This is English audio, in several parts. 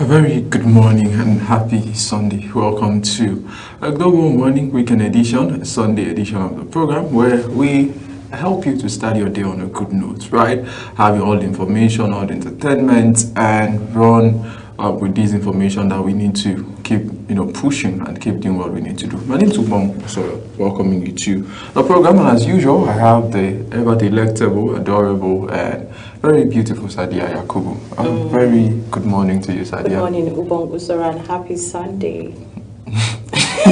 A very good morning and happy Sunday. Welcome to a Global Morning Weekend edition, a Sunday edition of the program where we help you to start your day on a good note, right? Having all the information, all the entertainment, and run up with this information that we need to keep, pushing and keep doing what we need to do. My name is Ubong, so welcoming you to the program. And as usual, I have the ever delectable, adorable, and very beautiful Sadia Yakubu. Very good morning to you, Sadia. Good morning, Ubong Usoran. Happy Sunday. I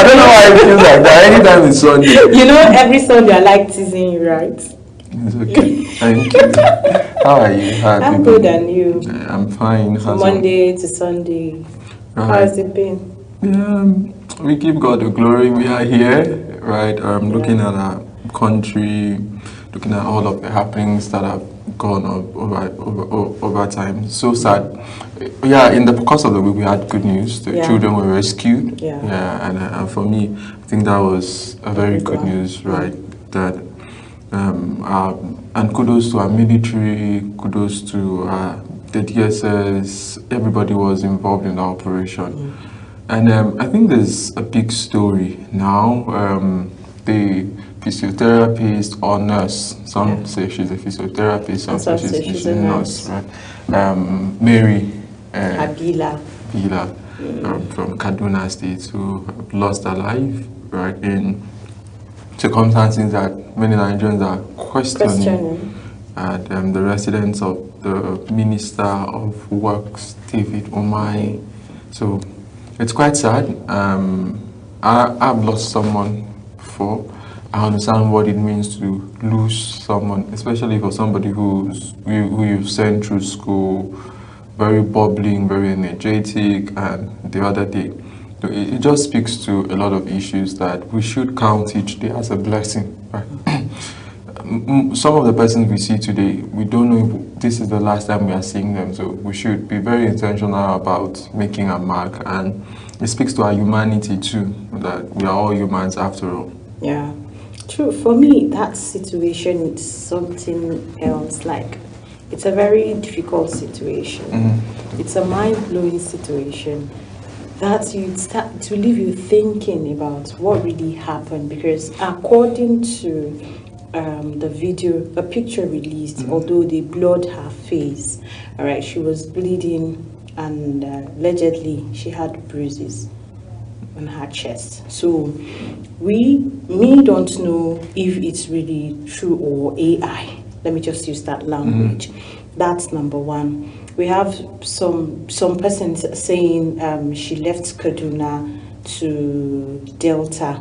don't know why I feel like that anytime it's Sunday. Every Sunday I like teasing you, right? It's okay. Thank you. How are you? I'm good, and you? I'm fine. Monday to Sunday. Right. How has it been? We give God the glory. We are here, right? Looking at our country, looking at all of the happenings that have gone up over time. So sad. Yeah, in the course of the week, we had good news. The children were rescued. And for me, I think that was a very good news, right? That and kudos to our military, kudos to the DSS. Everybody was involved in the operation. And I think there's a big story now. The physiotherapist or nurse, some say she's a physiotherapist, some say she's a nurse, right? Mary Abila from Kaduna State, who lost her life, right, in circumstances that many Nigerians are questioning. And the residence of the Minister of Works, David Umahi. So it's quite sad. I've lost someone before. I understand what it means to lose someone, especially for somebody who you've sent through school, very bubbling, very energetic, and the other day. It just speaks to a lot of issues that we should count each day as a blessing. Right? Some of the persons we see today, we don't know if this is the last time we are seeing them, so we should be very intentional about making a mark. And it speaks to our humanity too, that we are all humans after all. Yeah, true. For me, that situation is something else. Like, it's a very difficult situation. It's a mind-blowing situation that you start to leave you thinking about what really happened, because according to the video, a picture released, although they blurred her face, all right, she was bleeding, and allegedly she had bruises on her chest. So we don't know if it's really true or AI. Let me just use that language. That's number one. We have some persons saying she left Kaduna to Delta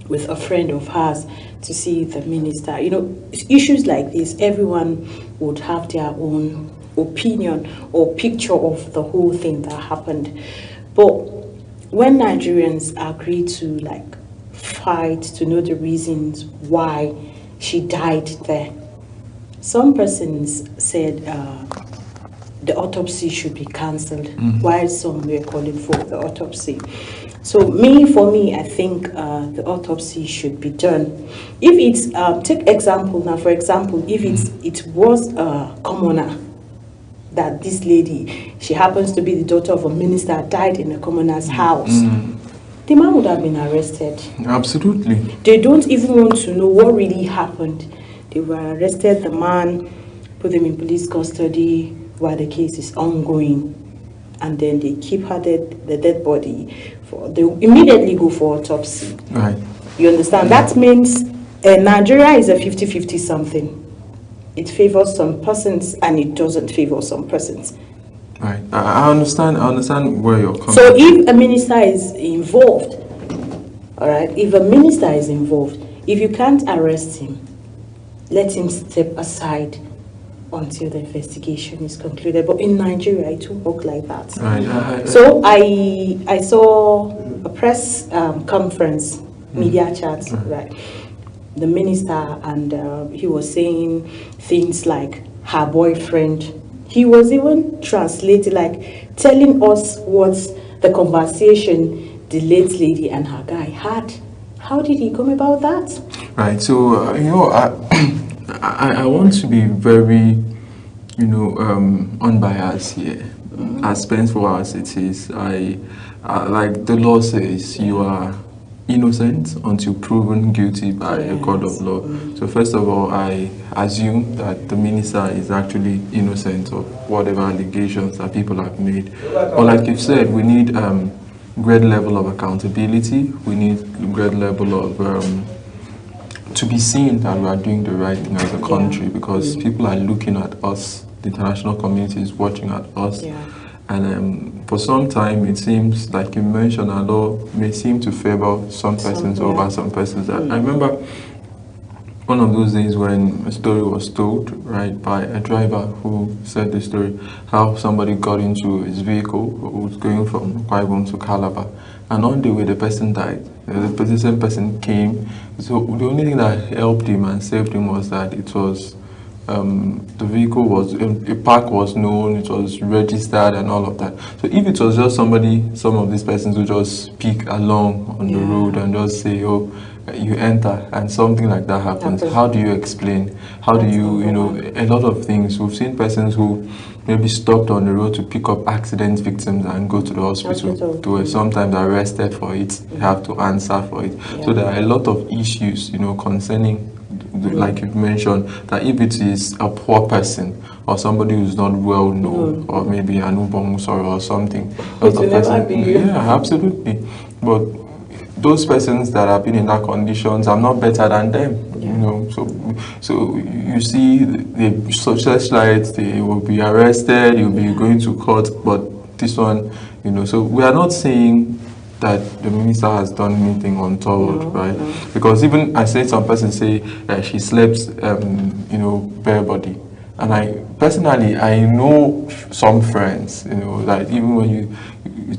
with a friend of hers to see the minister. Issues like this, everyone would have their own opinion or picture of the whole thing that happened. But when Nigerians agree to fight to know the reasons why she died there, some persons said the autopsy should be cancelled, while some were calling for the autopsy. So for me, I think the autopsy should be done. If it's take example now, for example, if it was a commoner, that this lady, she happens to be the daughter of a minister, died in a commoner's house, the man would have been arrested. Absolutely. They don't even want to know what really happened. They were arrested, the man, put them in police custody while the case is ongoing, and then they keep the dead body. They immediately go for autopsy. Right. You understand? That means Nigeria is a 50-50 something. It favors some persons and it doesn't favor some persons. Right. I understand where you're coming from. So if a minister is involved, all right, if a minister is involved, if you can't arrest him, let him step aside until the investigation is concluded. But in Nigeria, it won't work like that. Right. So I saw a press conference, media chat, right? The minister, and he was saying things like her boyfriend. He was even translating, telling us what the conversation the late lady and her guy had. How did he come about that? Right. So I want to be very unbiased here. As painful as it is, I like the law says, you are innocent until proven guilty by a court of law. So first of all, I assume that the minister is actually innocent of whatever allegations that people have made. But like you've said, we need great level of accountability. We need great level of to be seen that we are doing the right thing as a country, because people are looking at us. The international community is watching at us. And for some time, it seems, like you mentioned, our law may seem to favor some persons over some persons. I remember one of those days when a story was told, right, by a driver who said the story, how somebody got into his vehicle, who was going from Kwaibom to Calabar, and on the way the person died. The same person came. So the only thing that helped him and saved him was that it was the vehicle was, a park was known, it was registered and all of that. So if it was just somebody, some of these persons who just speak along on the road and just say, oh, you enter, and something like that happens, how do you explain? How do you, a lot of things. We've seen persons who maybe stopped on the road to pick up accident victims and go to the hospital. They were sometimes arrested for it, they have to answer for it. So there are a lot of issues, concerning, like you mentioned, that if it is a poor person or somebody who's not well known, or maybe an Ubomusoro or something, absolutely. But those persons that have been in that conditions are not better than them, So you see, the socialites, they will be arrested, you'll be going to court, but this one, so we are not saying that the minister has done anything untoward, right? Because even I say some person say she slept, bare body, and I personally know some friends, that even when you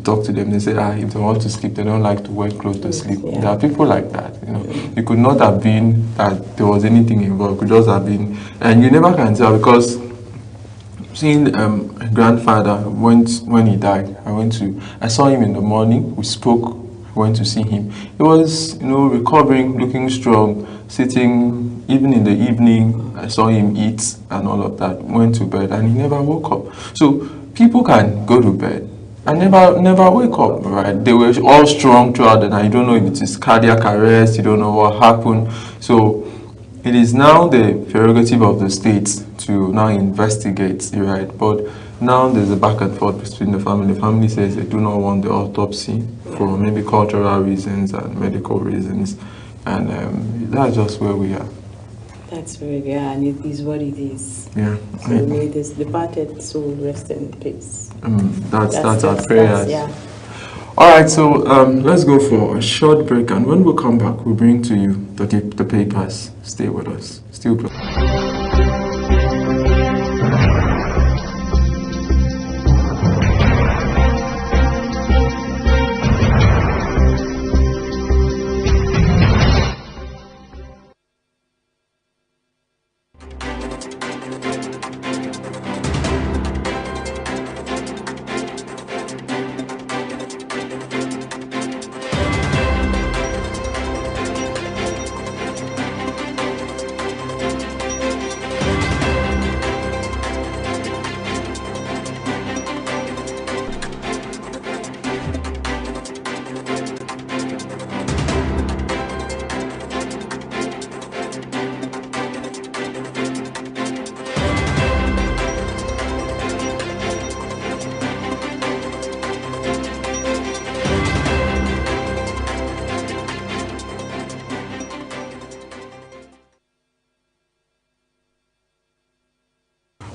talk to them, they say, if they want to sleep, they don't like to wear clothes to sleep. There are people like that, It could not have been that there was anything involved. It could just have been, and you never can tell, because seeing a grandfather when he died, I saw him in the morning, we spoke, went to see him. He was, recovering, looking strong, sitting, even in the evening, I saw him eat and all of that, went to bed, and he never woke up. So people can go to bed and never wake up, right? They were all strong throughout the night. You don't know if it is cardiac arrest, you don't know what happened. So it is now the prerogative of the state to now investigate, right? But now there's a back and forth between the family. The family says they do not want the autopsy for maybe cultural reasons and medical reasons, and that's just where we are. That's where we are, and it is what it is. Yeah. So may this departed soul rest in peace. That's our prayers. All right, so let's go for a short break, and when we come back, we'll bring to you the papers. Stay with us. Still close.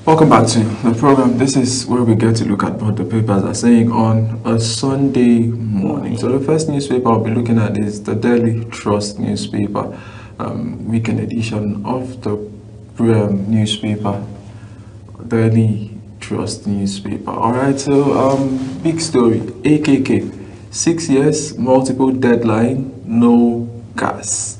Welcome back to the program. This is where we get to look at what the papers are saying on a Sunday morning. So the first newspaper I'll be looking at is the Daily Trust newspaper, weekend edition of the newspaper, Daily Trust newspaper. All right, so big story, AKK, 6 years, multiple deadline, no gas.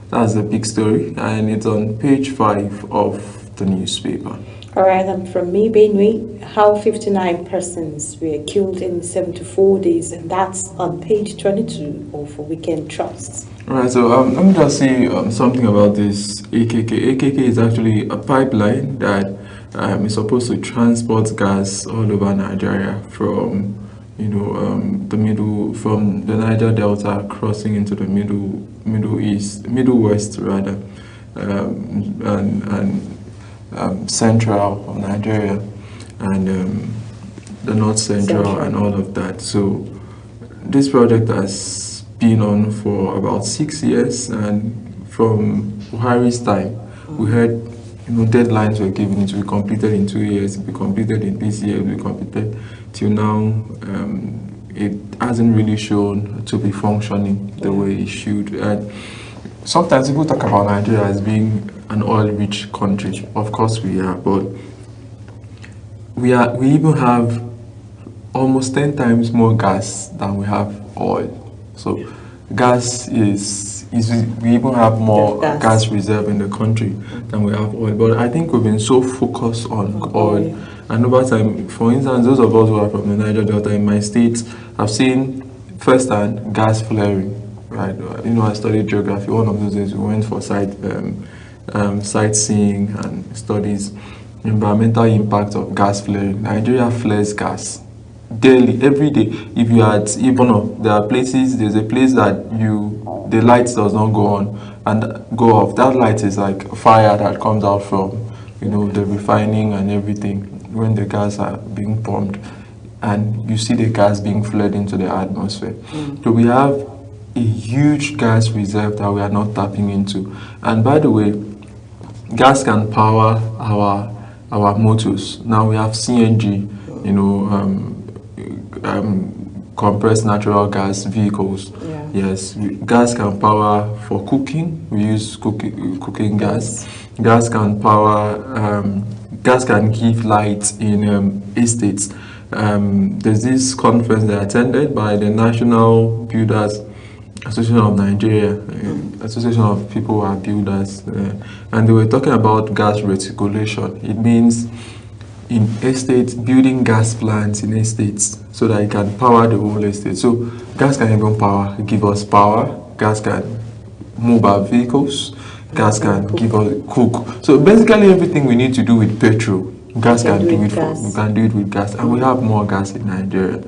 That's the big story, and it's on page 5 of the newspaper. All right, I'm from Benue, how 59 persons were killed in 74 days, and that's on page 22 of Weekend Trust. All right, so let me just say something about this AKK. AKK is actually a pipeline that is supposed to transport gas all over Nigeria from, from the Niger Delta crossing into the Middle West rather, and central of Nigeria, and the North Central and all of that. So this project has been on for about 6 years, and from Buhari's time, we heard deadlines were given. It will be completed in 2 years, it will be completed in this year, it will be completed. Till now, it hasn't really shown to be functioning the way it should. And sometimes people talk about Nigeria as being an oil-rich country. Of course we are, but we even have almost 10 times more gas than we have oil. So gas is we even have more gas reserve in the country than we have oil. But I think we've been so focused on oil. And over time, for instance, those of us who are from the Niger Delta in my state, I've seen firsthand gas flaring. Right? I studied geography. One of those days we went for sightseeing and studies environmental impact of gas flaring. Nigeria flares gas daily, every day. If you are at Ibono, there are places, there's a place that the light does not go on and go off. That light is like fire that comes out from, the refining and everything when the gas are being pumped, and you see the gas being flared into the atmosphere. So we have a huge gas reserve that we are not tapping into. And by the way, gas can power our motors. Now we have CNG, compressed natural gas vehicles. Yeah. Yes, gas can power for cooking. We use cooking gas. Gas can power. Gas can give light in estates. There's this conference that I attended by the National Builders Association of Nigeria, Association of People Who Are Builders, and they were talking about gas reticulation. It means in estates, building gas plants in estates so that it can power the whole estate. So gas can even give us power. Gas can move our vehicles. Gas can give us cook. So basically everything we need to do with petrol, gas can do it. We can do it with gas, and we have more gas in Nigeria.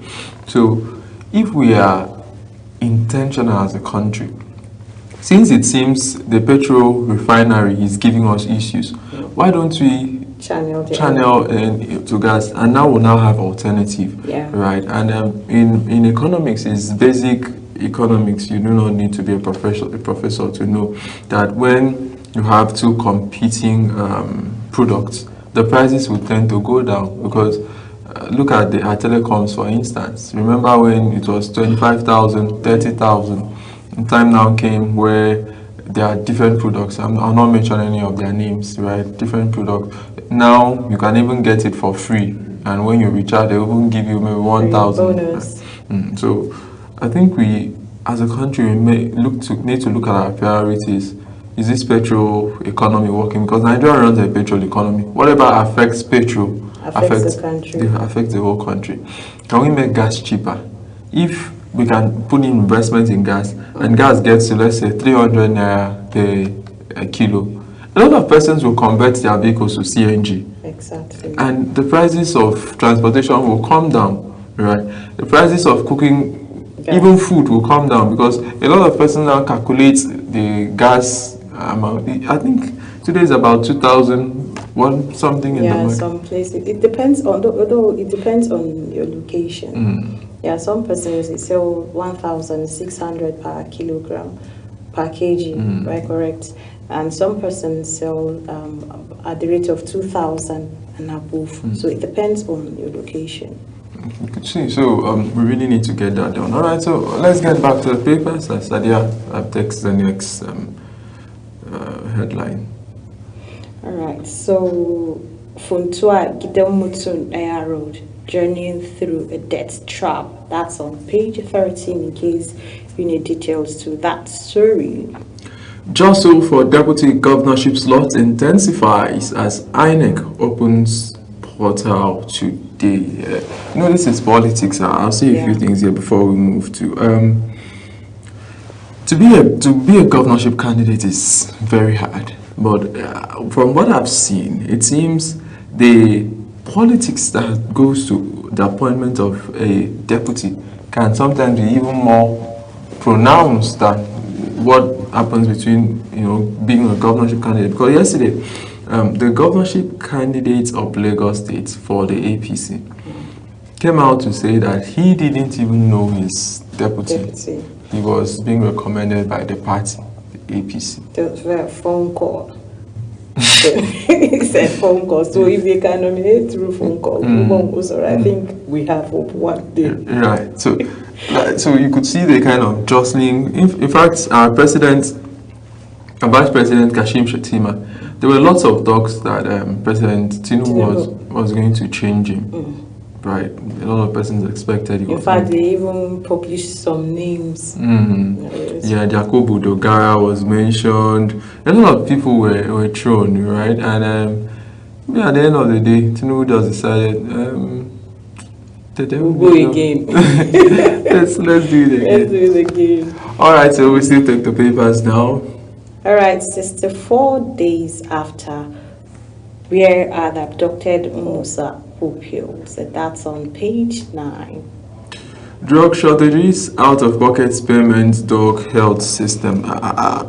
So if we are intentional as a country, since it seems the petrol refinery is giving us issues, why don't we channel to gas? And now we now have alternative, right? And in economics, is basic economics. You do not need to be a professor to know that when you have two competing products, the prices will tend to go down, because look at the telecoms, for instance. Remember when it was 25,000, 30,000? Time now came where there are different products. I'll not mention any of their names, right? Different products. Now you can even get it for free, and when you recharge, they will even give you maybe 1,000 bonus. So I think we, as a country, we need to look at our priorities. Is this petrol economy working? Because Nigeria runs a petrol economy. Whatever affects petrol affects the country. Affects the whole country. Can we make gas cheaper? If we can put in investment in gas, and gas gets to, let's say, 300 naira per kilo, a lot of persons will convert their vehicles to CNG. Exactly. And the prices of transportation will come down, right? The prices of cooking, even food, will come down, because a lot of persons now calculate the gas amount. I think today is about 2,000 something in the market. Some places it depends on, although it depends on your location. Yeah, some persons they sell 1,600 per kilogram per kg, right? Correct. And some persons sell at the rate of 2,000 and above. So it depends on your location. You could see. So we really need to get that done. All right. So let's get back to the papers. Sadia takes the next headline. All right. So Funtua Gidelmutun Aya Road, journeying through a death trap. That's on page 13 in case you need details to that story. Jostle for deputy governorship slot intensifies as INEC opens portal today. This is politics. I'll say a few things here before we move to to be a governorship candidate is very hard. But from what I've seen, it seems the politics that goes to the appointment of a deputy can sometimes be even more pronounced than what happens between, being a governorship candidate. Because yesterday, the governorship candidate of Lagos State for the APC came out to say that he didn't even know his deputy. He was being recommended by the party, the APC. There was a phone call. He said phone call. So if they can nominate through phone call, I think we have hope one day. Right. So you could see the kind of jostling. In fact, our Vice President Kashim Shettima, there were lots of talks that President Tinubu was going to change him. Right, a lot of persons expected. In fact, they even published some names. Yeah, Jacobo Dogara was mentioned. A lot of people were thrown, right? And at the end of the day, Tinubu just decided, we'll go again. let's do it again. Let's do it again. All right, so we still take the papers now. All right, 64 days after, where are the abducted Musa pupils? And that's on page 9. Drug shortages, out-of-pocket payments, dog health system. I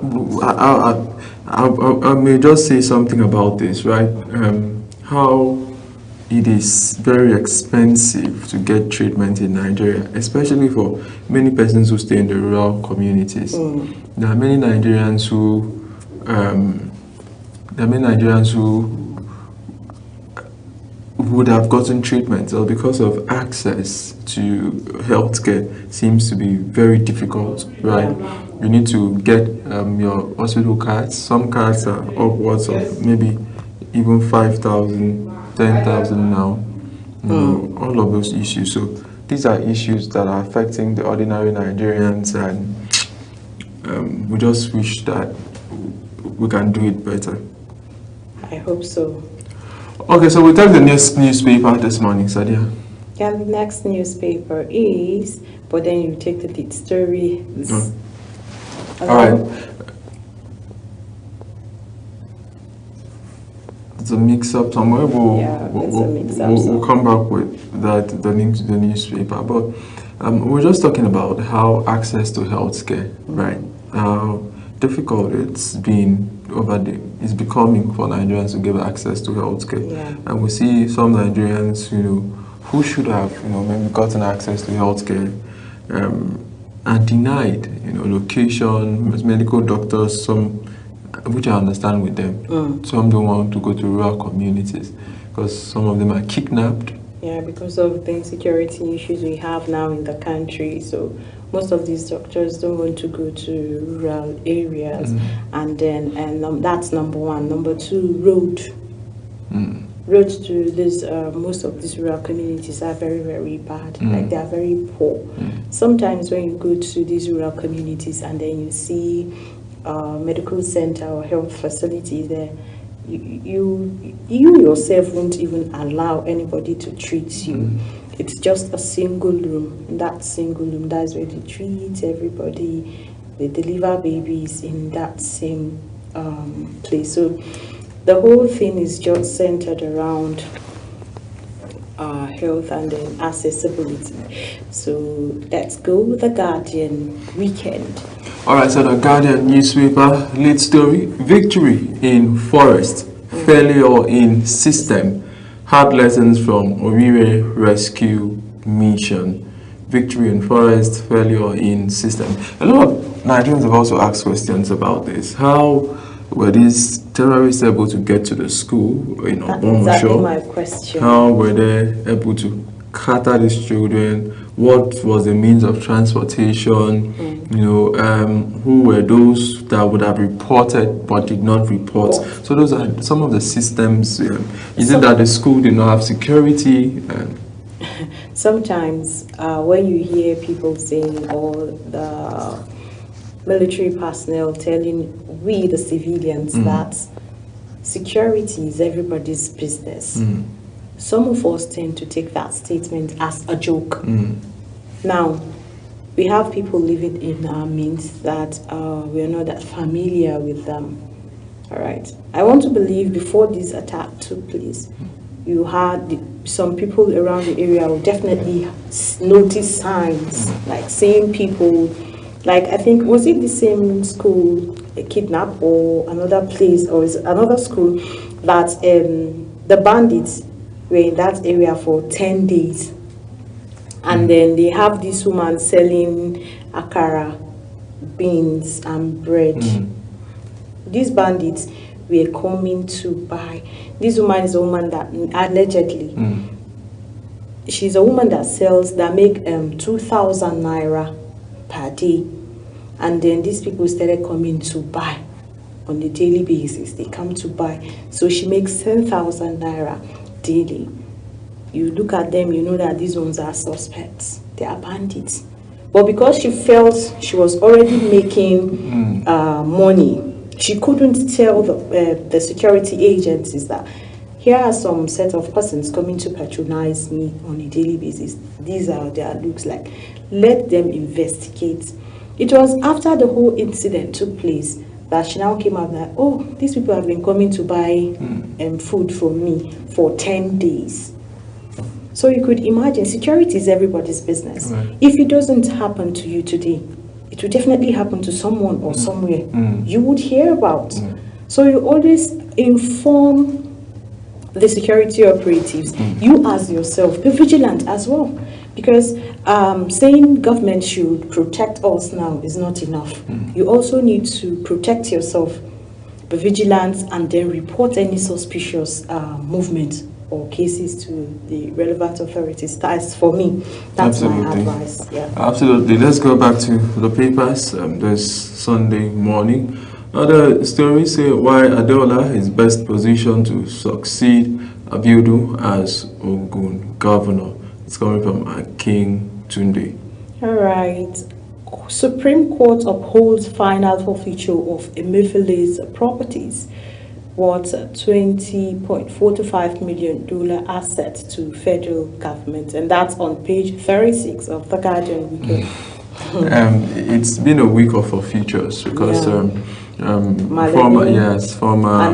may just say something about this, right? How it is very expensive to get treatment in Nigeria, especially for many persons who stay in the rural communities. There are many Nigerians who would have gotten treatment, or because of access to healthcare seems to be very difficult, right? You need to get your hospital cards. Some cards are upwards of maybe even 5,000, 10,000 now. All of those issues. So these are issues that are affecting the ordinary Nigerians, and we just wish that we can do it better. I hope so. Okay, so we'll take the next newspaper this morning, Sadia. Yeah, the next newspaper is, but then you take the lead story. All right. It's a mix-up somewhere. We'll come back with that, the newspaper. But we're just talking about how access to healthcare, right? How difficult it's been it's becoming for Nigerians to get access to healthcare. And we see some Nigerians, who should have, maybe gotten access to healthcare, are denied, location, medical doctors, some, which I understand with them. Some don't want to go to rural communities because some of them are kidnapped. Yeah, because of the insecurity issues we have now in the country. So most of these doctors don't want to go to rural areas. And that's number one. Number two, roads to this most of these rural communities are very, very bad. Like, they are very poor. Sometimes when you go to these rural communities and then you see medical center or health facility there, you yourself won't even allow anybody to treat you. It's just a single room. In that single room, that's where they treat everybody. They deliver babies in that same place. So the whole thing is just centered around health and then accessibility. So let's go with the Guardian weekend. All right, so the Guardian newspaper lead story: victory in forest, failure in system. Hard lessons from Orire rescue mission. Victory in forest, failure in system. A lot of Nigerians have also asked questions about this. How were these terrorists able to get to the school in Obomoso? That's exactly my question. How were they able to cater these children? What was the means of transportation? Who were those that would have reported but did not report? So those are some of the systems. Is it that the school did not have security? Sometimes when you hear people saying, or the military personnel telling we, the civilians, that security is everybody's business, some of us tend to take that statement as a joke. Now, we have people living in our midst that we are not that familiar with them. All right. I want to believe before this attack took place, you had some people around the area will definitely notice signs, like seeing people, like I think, was it the same school kidnap or another place, or is another school that the bandits were in that area for 10 days, and then they have this woman selling akara, beans and bread. These bandits were coming to buy. This woman is a woman that allegedly, she's a woman that sells, that make 2,000 naira per day. And then these people started coming to buy on a daily basis. They come to buy. So she makes 10,000 naira daily. You look at them, you know that these ones are suspects. They are bandits. But because she felt she was already making money, she couldn't tell the security agencies that here are some set of persons coming to patronize me on a daily basis. These are their looks like. Let them investigate. It was after the whole incident took place that she now came out that, oh, these people have been coming to buy food from me for 10 days. So you could imagine, security is everybody's business. Right. If it doesn't happen to you today, it will definitely happen to someone or somewhere you would hear about. So you always inform the security operatives. You as yourself, be vigilant as well. Because saying government should protect us now is not enough. You also need to protect yourself, be vigilant, and then report any suspicious movement or cases to the relevant authorities. That's for me. That's my advice. Yeah. Absolutely. Let's go back to the papers this Sunday morning. Other stories say why Adeola is best positioned to succeed Abiodun as Ogun governor. It's coming from King Tunde. All right. Supreme Court upholds final forfeiture of Emefiele's properties, worth $20.45 million assets to federal government, and that's on page 36 of the Guardian Weekend. It's been a week of forfeitures because former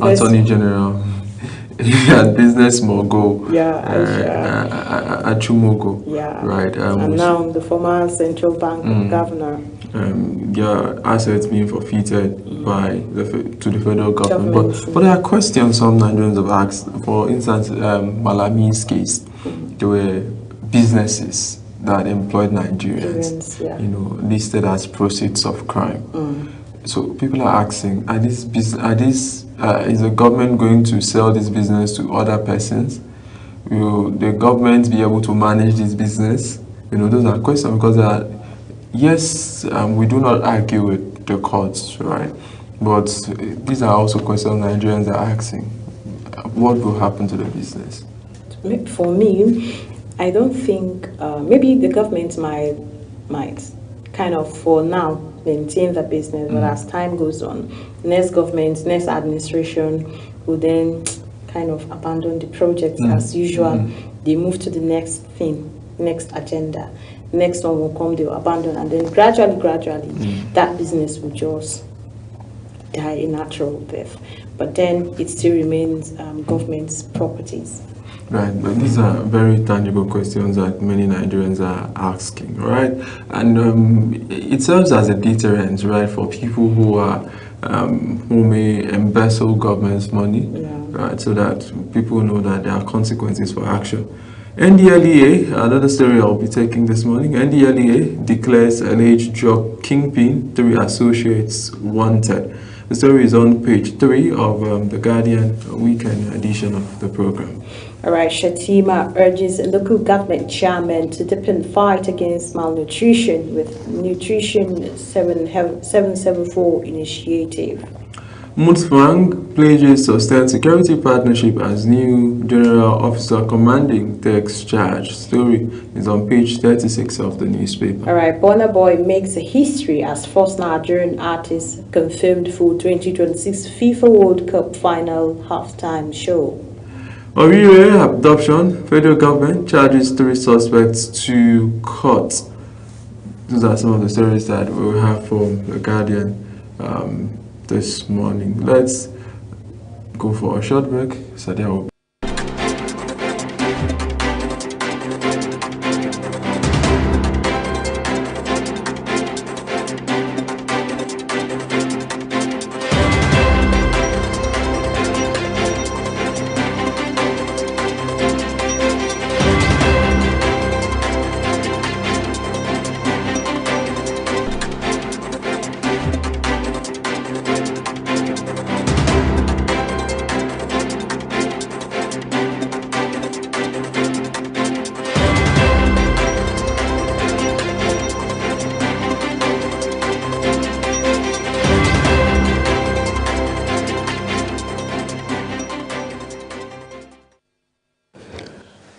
Attorney General and business mogul Achumogo, right? And now the former central bank governor. Their assets being forfeited to the federal government. But there are questions some Nigerians have asked. For instance, Malami's case, there were businesses that employed Nigerians, listed as proceeds of crime. So people are asking, is the government going to sell this business to other persons? Will the government be able to manage this business? Those are questions because yes, we do not argue with the courts, right? But these are also questions Nigerians are asking. What will happen to the business? For me, I don't think, maybe the government might kind of, for now, maintain the business, but as time goes on, next government, next administration will then kind of abandon the project as usual. They move to the next thing, next agenda. Next one will come, they will abandon, and then gradually, that business will just die a natural death. But then it still remains government's properties. Right, but these are very tangible questions that many Nigerians are asking, right? And it serves as a deterrent, right, for people who may embezzle government's money, right, so that people know that there are consequences for action. NDLEA, another story I'll be taking this morning, NDLEA declares alleged drug kingpin, 3 associates wanted. The story is on page 3 of the Guardian weekend edition of the program. All right, Shatima urges local government chairman to deepen fight against malnutrition with Nutrition 774 initiative. Mutsvang pledges sustained security partnership as new general officer commanding takes charge. Story is on page 36 of the newspaper. All right, Burna Boy makes a history as first Nigerian artist confirmed for 2026 FIFA World Cup final halftime show. Orire abduction, federal government charges 3 suspects to court. Those are some of the stories that we'll have from the Guardian this morning. Let's go for a short break. Sadia will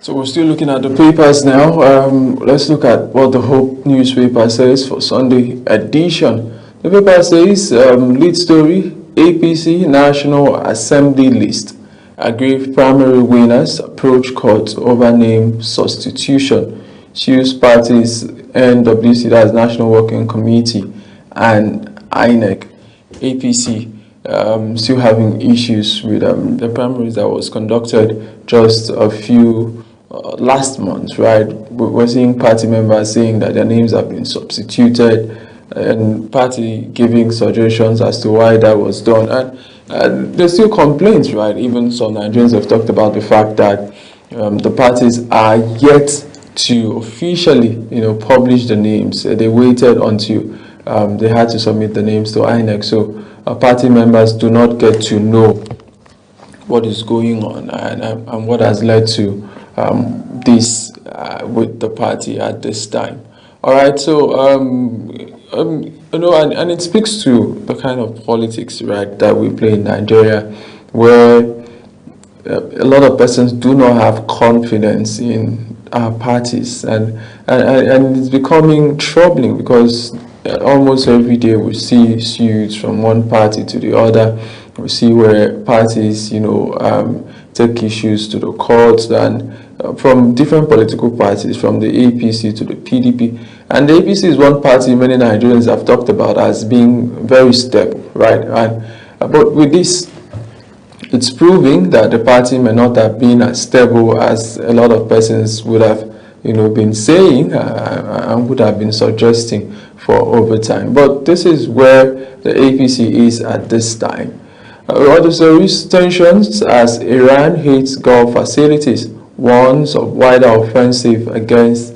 So we're still looking at the papers now. Let's look at what the Hope newspaper says for Sunday edition. The paper says, lead story, APC National Assembly list. Aggrieved primary winners approach court over name substitution. Sues parties NWC, that's National Working Committee, and INEC. APC still having issues with the primaries that was conducted just a few last month, right? We're seeing party members saying that their names have been substituted, and party giving suggestions as to why that was done. And there's still complaints, right? Even some Nigerians have talked about the fact that the parties are yet to officially, publish the names. They waited until they had to submit the names to INEC. So party members do not get to know what is going on and what has led to this with the party at this time. All right, so and it speaks to the kind of politics, right, that we play in Nigeria, where a lot of persons do not have confidence in our parties, and it's becoming troubling because almost every day we see suits from one party to the other. We see where parties, take issues to the courts, and from different political parties, from the APC to the PDP. And the APC is one party many Nigerians have talked about as being very stable, right? But with this, it's proving that the party may not have been as stable as a lot of persons would have, been saying and would have been suggesting for over time. But this is where the APC is at this time. Other stories, tensions as Iran hits Gulf facilities, warns of wider offensive against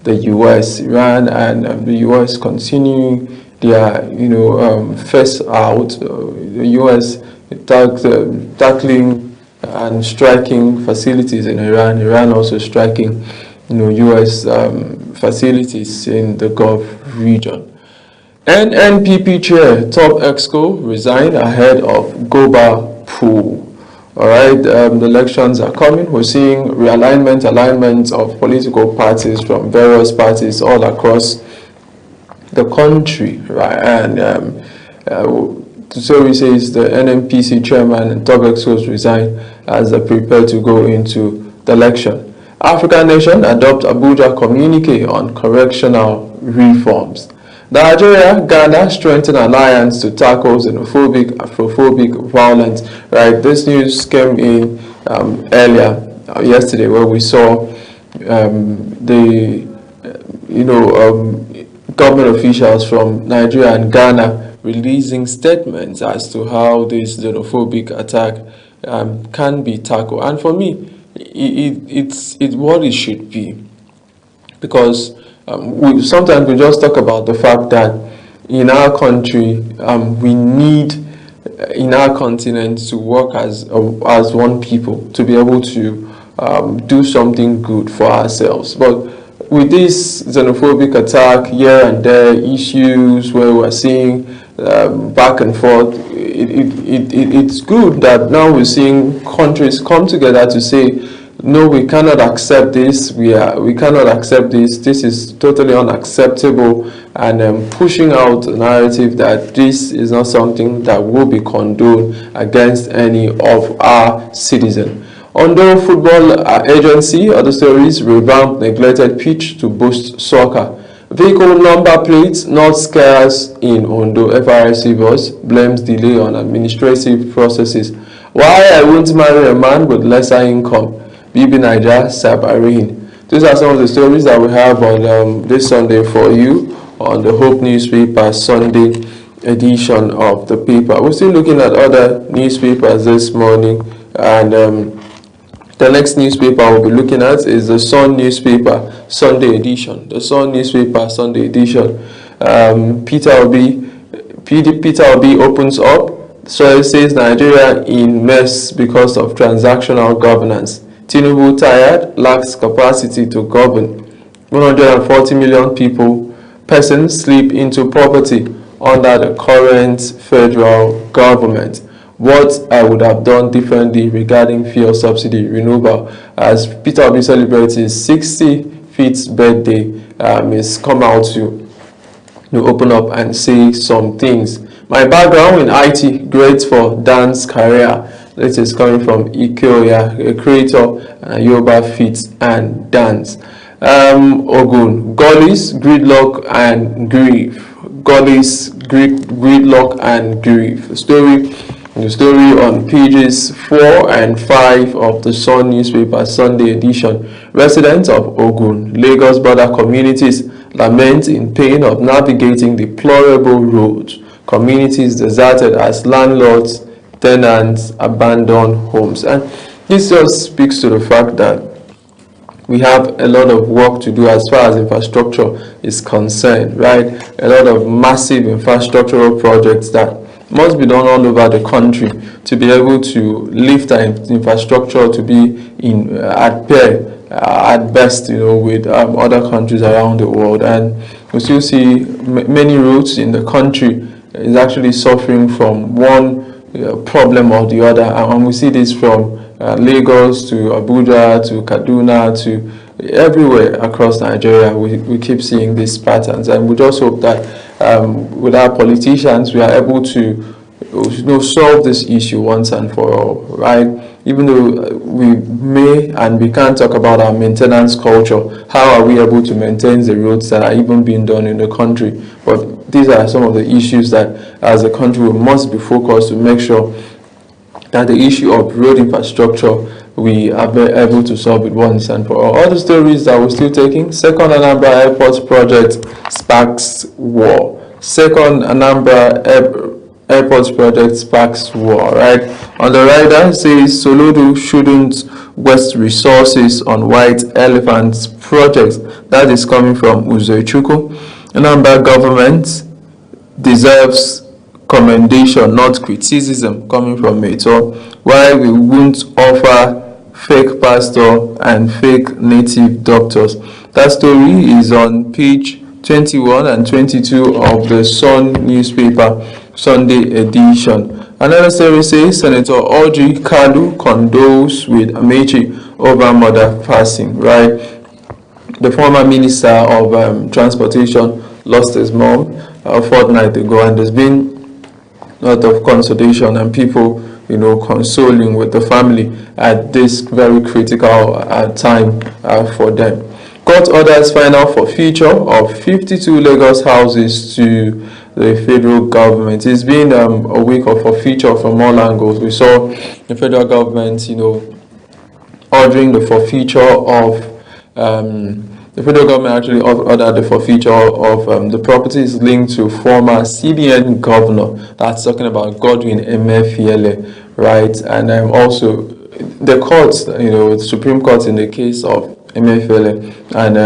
the U.S. Iran and the U.S. continue their, first out. The U.S. tackling and striking facilities in Iran. Iran also striking, U.S. Facilities in the Gulf region. NNPP chair Top Exco resign ahead of Goba pool. All right, the elections are coming. We're seeing alignment of political parties from various parties all across the country, right? And so he says the NNPC chairman and Top Exco resign as they prepare to go into the election. African nation adopt Abuja communique on correctional reforms. Nigeria, Ghana strengthen alliance to tackle xenophobic, Afrophobic violence. Right, this news came in earlier yesterday, where we saw government officials from Nigeria and Ghana releasing statements as to how this xenophobic attack can be tackled. And for me, it's what it should be, because sometimes we just talk about the fact that in our country, we need in our continent to work as one people, to be able to do something good for ourselves. But with this xenophobic attack here and there, issues where we're seeing back and forth, it's good that now we're seeing countries come together to say, no, we cannot accept this. We cannot accept this. This is totally unacceptable, and pushing out a narrative that this is not something that will be condoned against any of our citizens. Ondo Football Agency, other stories, revamp neglected pitch to boost soccer. Vehicle number plates not scarce in Ondo. FRC boss blames delay on administrative processes. Why I won't marry a man with lesser income. BB Niger, Sabarin. These are some of the stories that we have on this Sunday for you on the Hope newspaper Sunday edition of the paper. We're still looking at other newspapers this morning, and the next newspaper we'll be looking at is the Sun newspaper Sunday edition. The Sun newspaper Sunday edition. Peter Obi opens up. So it says Nigeria in mess because of transactional governance. Tinubu tired, lacks capacity to govern. 140 million persons slip into poverty under the current federal government. what I would have done differently regarding fuel subsidy renewal. As Peter Obi celebrates his 65th birthday, he's come out to open up and say some things. My background in IT, great for dance career. This is coming from Ikeoya, a creator and a Yoruba fit and dance. Ogun, Gullies, gridlock and grief. Gullies, gridlock and grief. The story on pages 4 and 5 of the Sun newspaper Sunday edition. Residents of Ogun, Lagos border communities lament in pain of navigating deplorable roads. Communities deserted as landlords, tenants abandon homes. And this just speaks to the fact that we have a lot of work to do as far as infrastructure is concerned, right? A lot of massive infrastructural projects that must be done all over the country to be able to lift our infrastructure to be in at pair, at best, with other countries around the world. And we still see many roads in the country is actually suffering from one problem or the other, and we see this from Lagos to Abuja to Kaduna to everywhere across Nigeria. We keep seeing these patterns, and we just hope that with our politicians we are able to solve this issue once and for all, right? Even though we may and we can't talk about our maintenance culture, how are we able to maintain the roads that are even being done in the country? But these are some of the issues that as a country we must be focused to make sure that the issue of road infrastructure we are able to solve it once and for all. Other stories that we're still taking: Second Anambra Airport project sparks war. Second Anambra Airport project sparks war, right? On the rider says Soludo shouldn't waste resources on White Elephants projects. That is coming from Uzoichuku. Anambra government deserves commendation, not criticism, coming from Meto. Why we won't offer fake pastor and fake native doctors. That story is on page 21 and 22 of the Sun newspaper Sunday edition. Another story says Senator Audrey Kalu condoles with Amechi over mother passing, right? The former minister of transportation lost his mom a fortnight ago, and there's been a lot of consolation and people consoling with the family at this very critical time for them. Court orders final forfeiture of 52 Lagos houses to the federal government. It's been a week of forfeiture from all angles. We saw the federal government, ordering the forfeiture of the federal government actually ordered the forfeiture of the properties linked to former CBN governor. That's talking about Godwin Emefiele, right? And also the courts, the Supreme Court in the case of Emefiele, and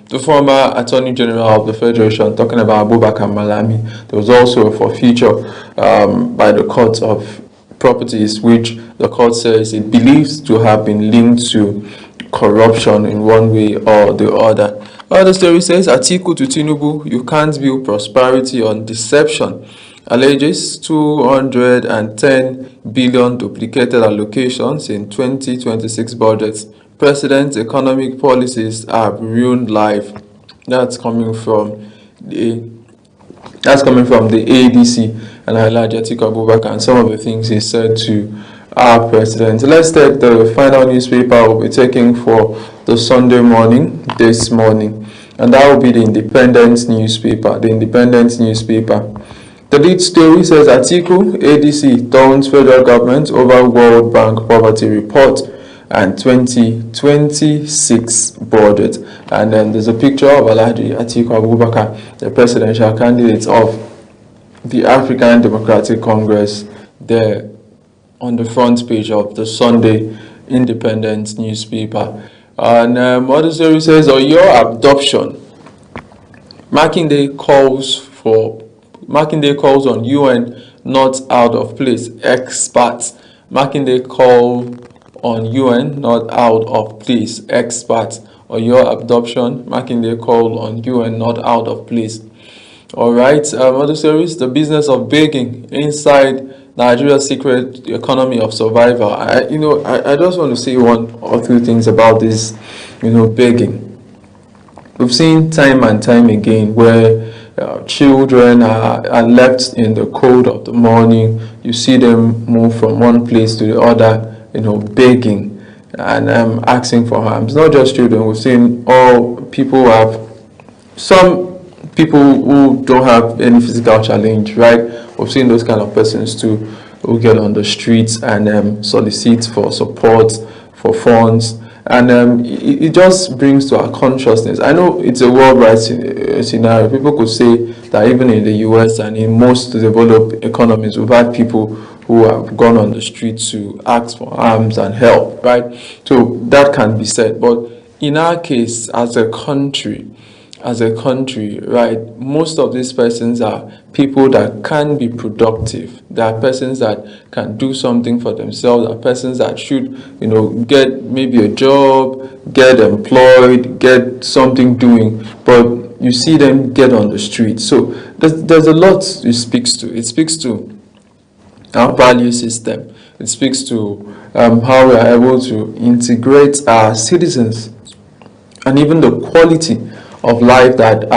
the former Attorney General of the Federation, talking about Abubakar Malami. There was also a forfeiture by the court of properties which the court says it believes to have been linked to corruption in one way or the other. Other story says Atiku to Tinubu, you can't build prosperity on deception. Alleges 210 billion duplicated allocations in 2026 budgets. President's economic policies have ruined life. That's coming from the ADC and Alhaji Atiku Abubakar, and some of the things he said to our president. Let's take the final newspaper we'll be taking for the Sunday morning this morning, and that will be the Independent newspaper. The Independent newspaper. The lead story says Atiku ADC taunts federal government over World Bank poverty report and 2026 budget. And then there's a picture of Alhaji Atiku Abubakar, the presidential candidate of the African Democratic Congress, there on the front page of the Sunday Independent newspaper. And other story says, your adoption. Makinde calls on UN not out of place. Experts. Makinde call on UN not out of place. Experts. Or your adoption. Makinde call on UN not out of place. All right. Other series, the business of begging inside Nigeria's secret economy of survival. I just want to say one or two things about this, begging. We've seen time and time again where children are left in the cold of the morning. You see them move from one place to the other, begging and asking for alms. Not just children. We've seen all people some people who don't have any physical challenge, right? We've seen those kind of persons too, who get on the streets and solicit for support, for funds. And it just brings to our consciousness. I know it's a worldwide scenario. People could say that even in the US and in most developed economies, we've had people who have gone on the street to ask for alms and help, right? So that can be said. But in our case, as a country, right, most of these persons are people that can be productive. They are persons that can do something for themselves. They are persons that should, get maybe a job, get employed, get something doing. But you see them get on the street. So there's a lot it speaks to. It speaks to our value system. It speaks to how we are able to integrate our citizens and even the quality of life that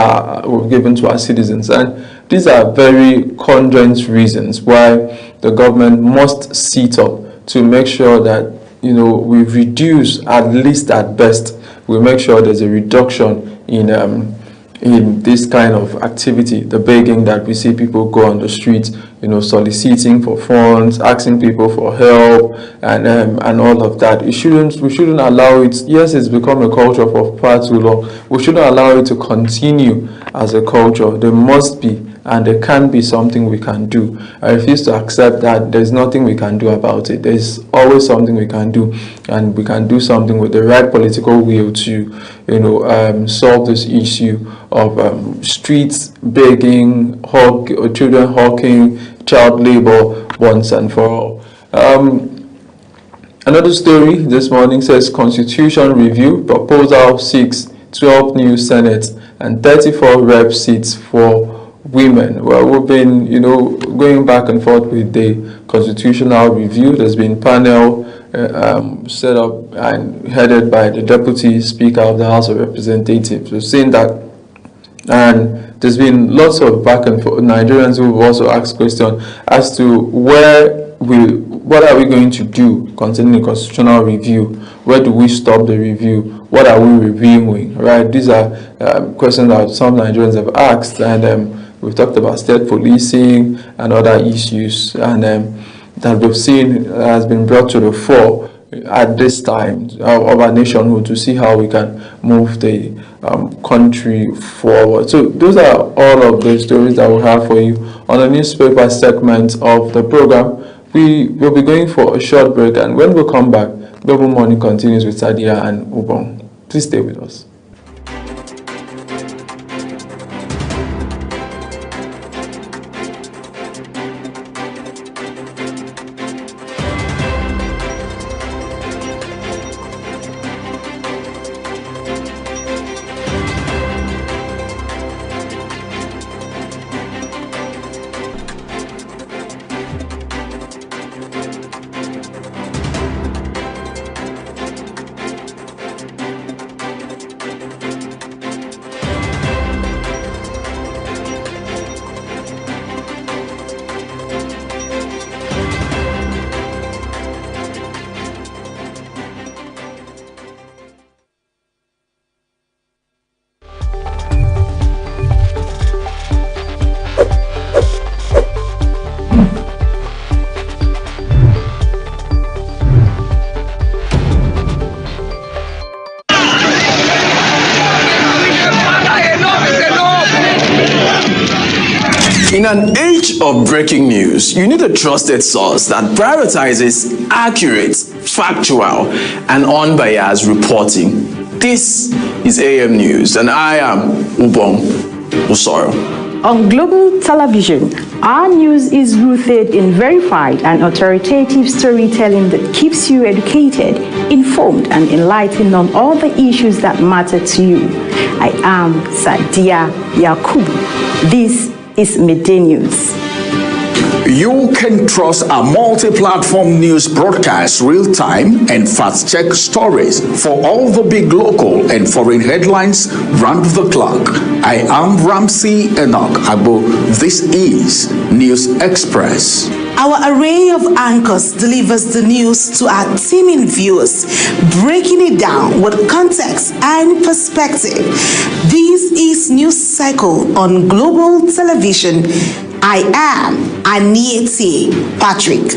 were given to our citizens. And these are very congruent reasons why the government must sit up to make sure that we reduce, at least at best, we make sure there's a reduction in this kind of activity, the begging that we see people go on the streets, soliciting for funds, asking people for help, and all of that. We shouldn't allow it. Yes, it's become a culture for far too long. We shouldn't allow it to continue as a culture. There must be, and there can be something we can do. I refuse to accept that there's nothing we can do about it. There's always something we can do, and we can do something with the right political will to, solve this issue of streets begging, children hawking, child labor once and for all. Another story this morning says Constitution Review Proposal seeks 12 new Senate and 34 rep seats for women. Well, we've been, going back and forth with the constitutional review. There's been panel set up and headed by the Deputy Speaker of the House of Representatives. We've seen that, and there's been lots of back and forth. Nigerians who have also asked questions as to what are we going to do concerning the constitutional review? Where do we stop the review? What are we reviewing? Right? These are questions that some Nigerians have asked, and we've talked about state policing and other issues, and that we've seen has been brought to the fore at this time of our nationhood to see how we can move the country forward. So those are all of the stories that we have for you on the newspaper segment of the program. We will be going for a short break, and when we come back, Global Morning continues with Sadia and Ubong. Please stay with us. In an age of breaking news, you need a trusted source that prioritizes accurate, factual, and unbiased reporting. This is AM News, and I am Ubong Usoro. On Global Television, our news is rooted in verified and authoritative storytelling that keeps you educated, informed, and enlightened on all the issues that matter to you. I am Sadia Yakubu. This is Midday News. You can trust our multi-platform news broadcast real-time and fast-check stories for all the big local and foreign headlines round the clock. I am Ramsey Enoch Agbo. This is News Express. Our array of anchors delivers the news to our teeming viewers, breaking it down with context and perspective. This is News Cycle on Global Television. I am Anieti Patrick.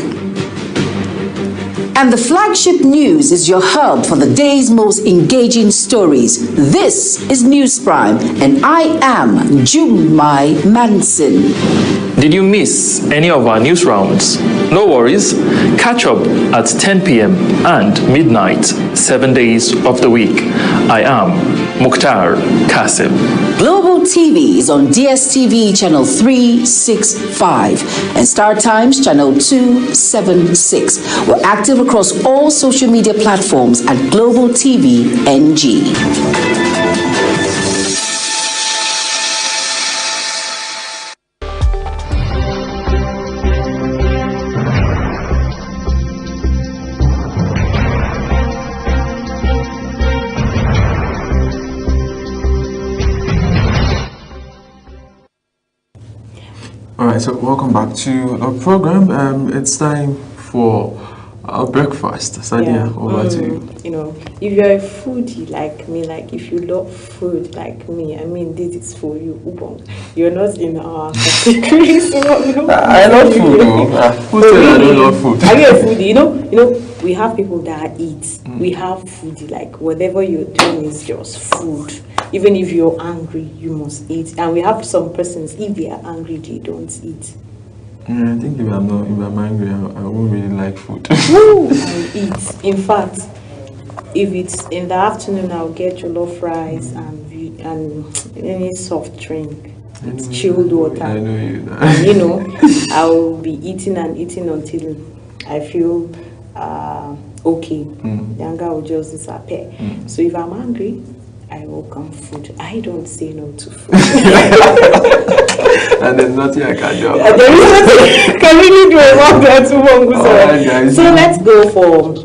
And the flagship news is your hub for the day's most engaging stories. This is News Prime, and I am Jumai Manson. Did you miss any of our news rounds? No worries. Catch up at 10 p.m. and midnight, 7 days of the week. I am Mukhtar Kasim. Global TV is on DSTV channel 365 and Star Times channel 276. We're active across all social media platforms at Global TV NG. Alright, so welcome back to our program. It's time for our breakfast. Sadia, over to you. You know, if you're a foodie like me, like if you love food like me, I mean, this is for you. Ubong. You're not in our category, so I love food, though. Who said I don't love food? Are you a foodie? You know, we have people that eat. We have foodie, like whatever you're doing is just food. Even if you're angry, you must eat. And we have some persons, if they are angry, they don't eat. I think if I'm angry, I won't really like food. Woo! I eat. In fact, if it's in the afternoon, I'll get jollof rice and any soft drink. It's chilled water. I know you. And, you know, I'll be eating and eating until I feel okay. The anger will just disappear. So if I'm angry, I welcome food. I don't say no to food. And there's nothing I can do. There is nothing I can really do about that. So let's go for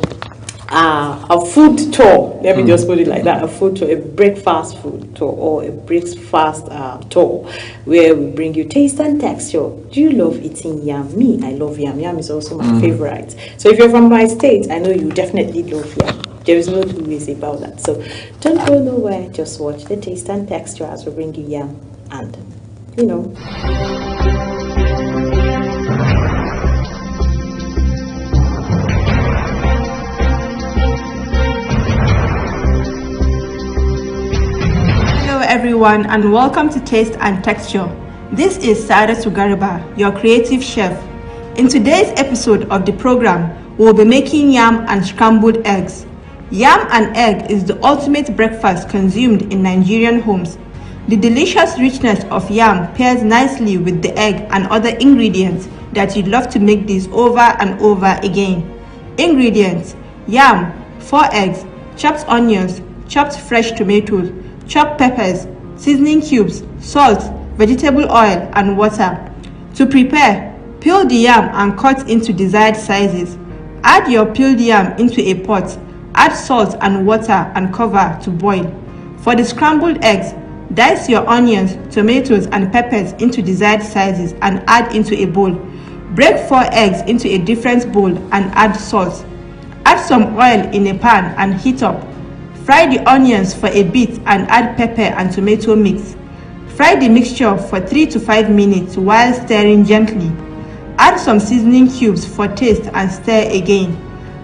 a food tour. Let me just put it like that: a food tour, a breakfast food tour, or a breakfast tour, where we bring you taste and texture. Do you love eating yam? Me, I love yam. Yam is also my favorite. So if you're from my state, I know you definitely love yam. There is no two ways about that. So don't go nowhere. Just watch the taste and texture as we bring you yam and, you know. Hello everyone and welcome to Taste and Texture. This is Saada Sugariba, your creative chef. In today's episode of the program, we'll be making yam and scrambled eggs. Yam and egg is the ultimate breakfast consumed in Nigerian homes. The delicious richness of yam pairs nicely with the egg and other ingredients that you'd love to make this over and over again. Ingredients: yam, 4 eggs, chopped onions, chopped fresh tomatoes, chopped peppers, seasoning cubes, salt, vegetable oil, and water. To prepare, peel the yam and cut into desired sizes. Add your peeled yam into a pot. Add salt and water and cover to boil. For the scrambled eggs, dice your onions, tomatoes, and peppers into desired sizes and add into a bowl. Break 4 eggs into a different bowl and add salt. Add some oil in a pan and heat up. Fry the onions for a bit and add pepper and tomato mix. Fry the mixture for 3 to 5 minutes while stirring gently. Add some seasoning cubes for taste and stir again.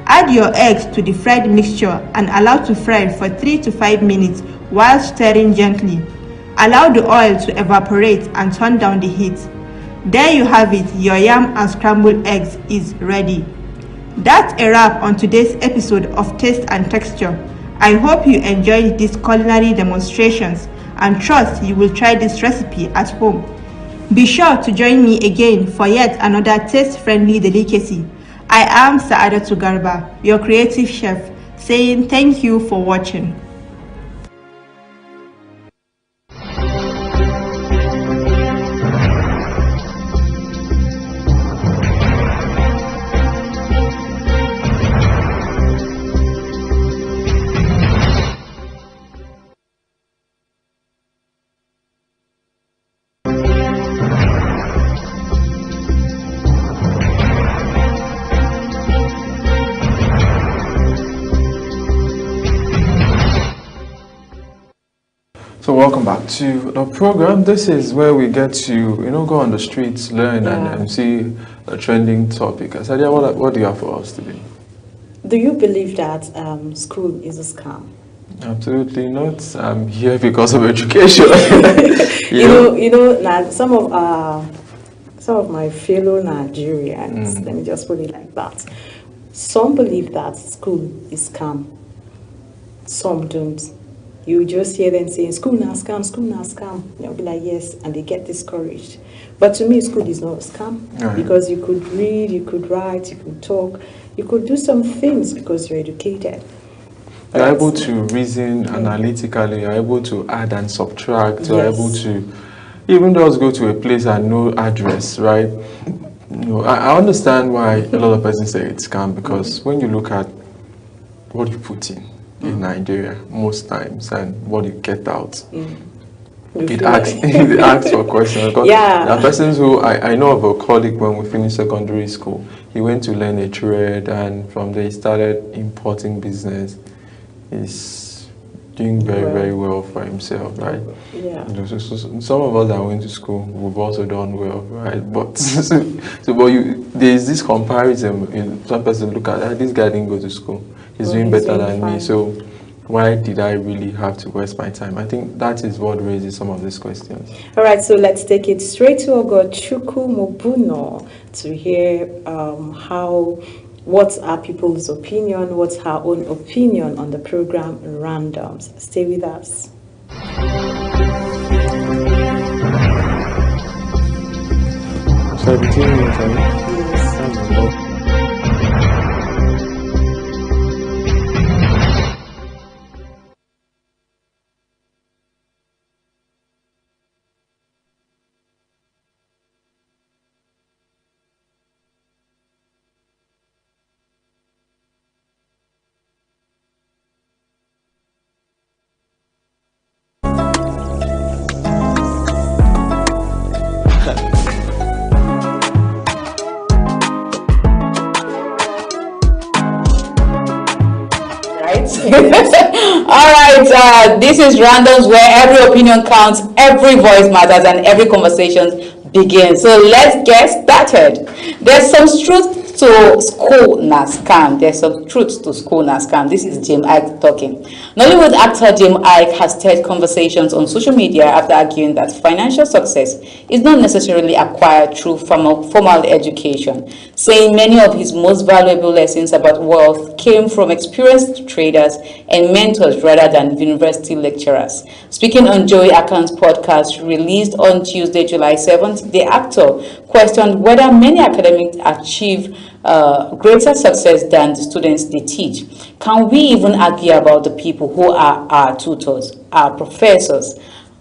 Add your eggs to the fried mixture and allow to fry for 3 to 5 minutes while stirring gently. Allow the oil to evaporate and turn down the heat. There you have it, your yam and scrambled eggs is ready. That's a wrap on today's episode of Taste and Texture. I hope you enjoyed these culinary demonstrations and trust you will try this recipe at home. Be sure to join me again for yet another taste-friendly delicacy. I am Saadatu Garba, your creative chef, saying thank you for watching. So welcome back to the program. This is where we get to, go on the streets, learn, and see a trending topic. Asadia, what do you have for us today? Do you believe that school is a scam? Absolutely not. I'm here because of education. Now some of my fellow Nigerians, let me just put it like that. Some believe that school is scam. Some don't. You just hear them saying, school now scam, school now scam. They'll be like, yes, and they get discouraged. But to me, school is not a scam because you could read, you could write, you could talk, you could do some things because you're educated. You're able to reason analytically, you're able to add and subtract, you're able to even just go to a place and know address, right? I understand why a lot of persons say it's scam because when you look at what you put in Nigeria most times and what you get out, it asks for questions. There are persons who I know of a colleague when we finished secondary school. He went to learn a trade and from there he started importing business. He's doing very well for himself, right? Yeah. So some of us that went to school, we've also done well, right? But there's this comparison. Some person look at this guy didn't go to school. He's doing better than me. So why did I really have to waste my time? I think that is what raises some of these questions. All right, so let's take it straight to Ogochukwu Mobuno to hear what's our people's opinion, what's her own opinion on the program Randoms. Stay with us. 17 minutes, Alright, this is Randoms, where every opinion counts, every voice matters, and every conversation begins. So let's get started. There's some truth to school na scam. There's some truth to school na scam. This is Jim Iyke talking. Nollywood actor Jim Iyke has stirred conversations on social media after arguing that financial success is not necessarily acquired through formal education, saying many of his most valuable lessons about wealth came from experienced traders and mentors rather than university lecturers. Speaking on Joey Akan's podcast released on Tuesday, July 7th, the actor questioned whether many academics achieve greater success than the students they teach. Can we even argue about the people who are our tutors, our professors?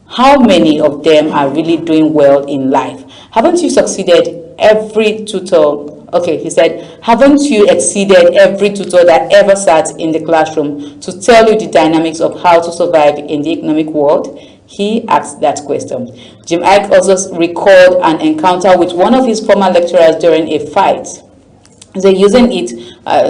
How many of them are really doing well in life? Haven't you succeeded every tutor? Okay, he said, haven't you exceeded every tutor that ever sat in the classroom to tell you the dynamics of how to survive in the economic world? He asked that question. Jim Iyke also recalled an encounter with one of his former lecturers during a fight. They're using it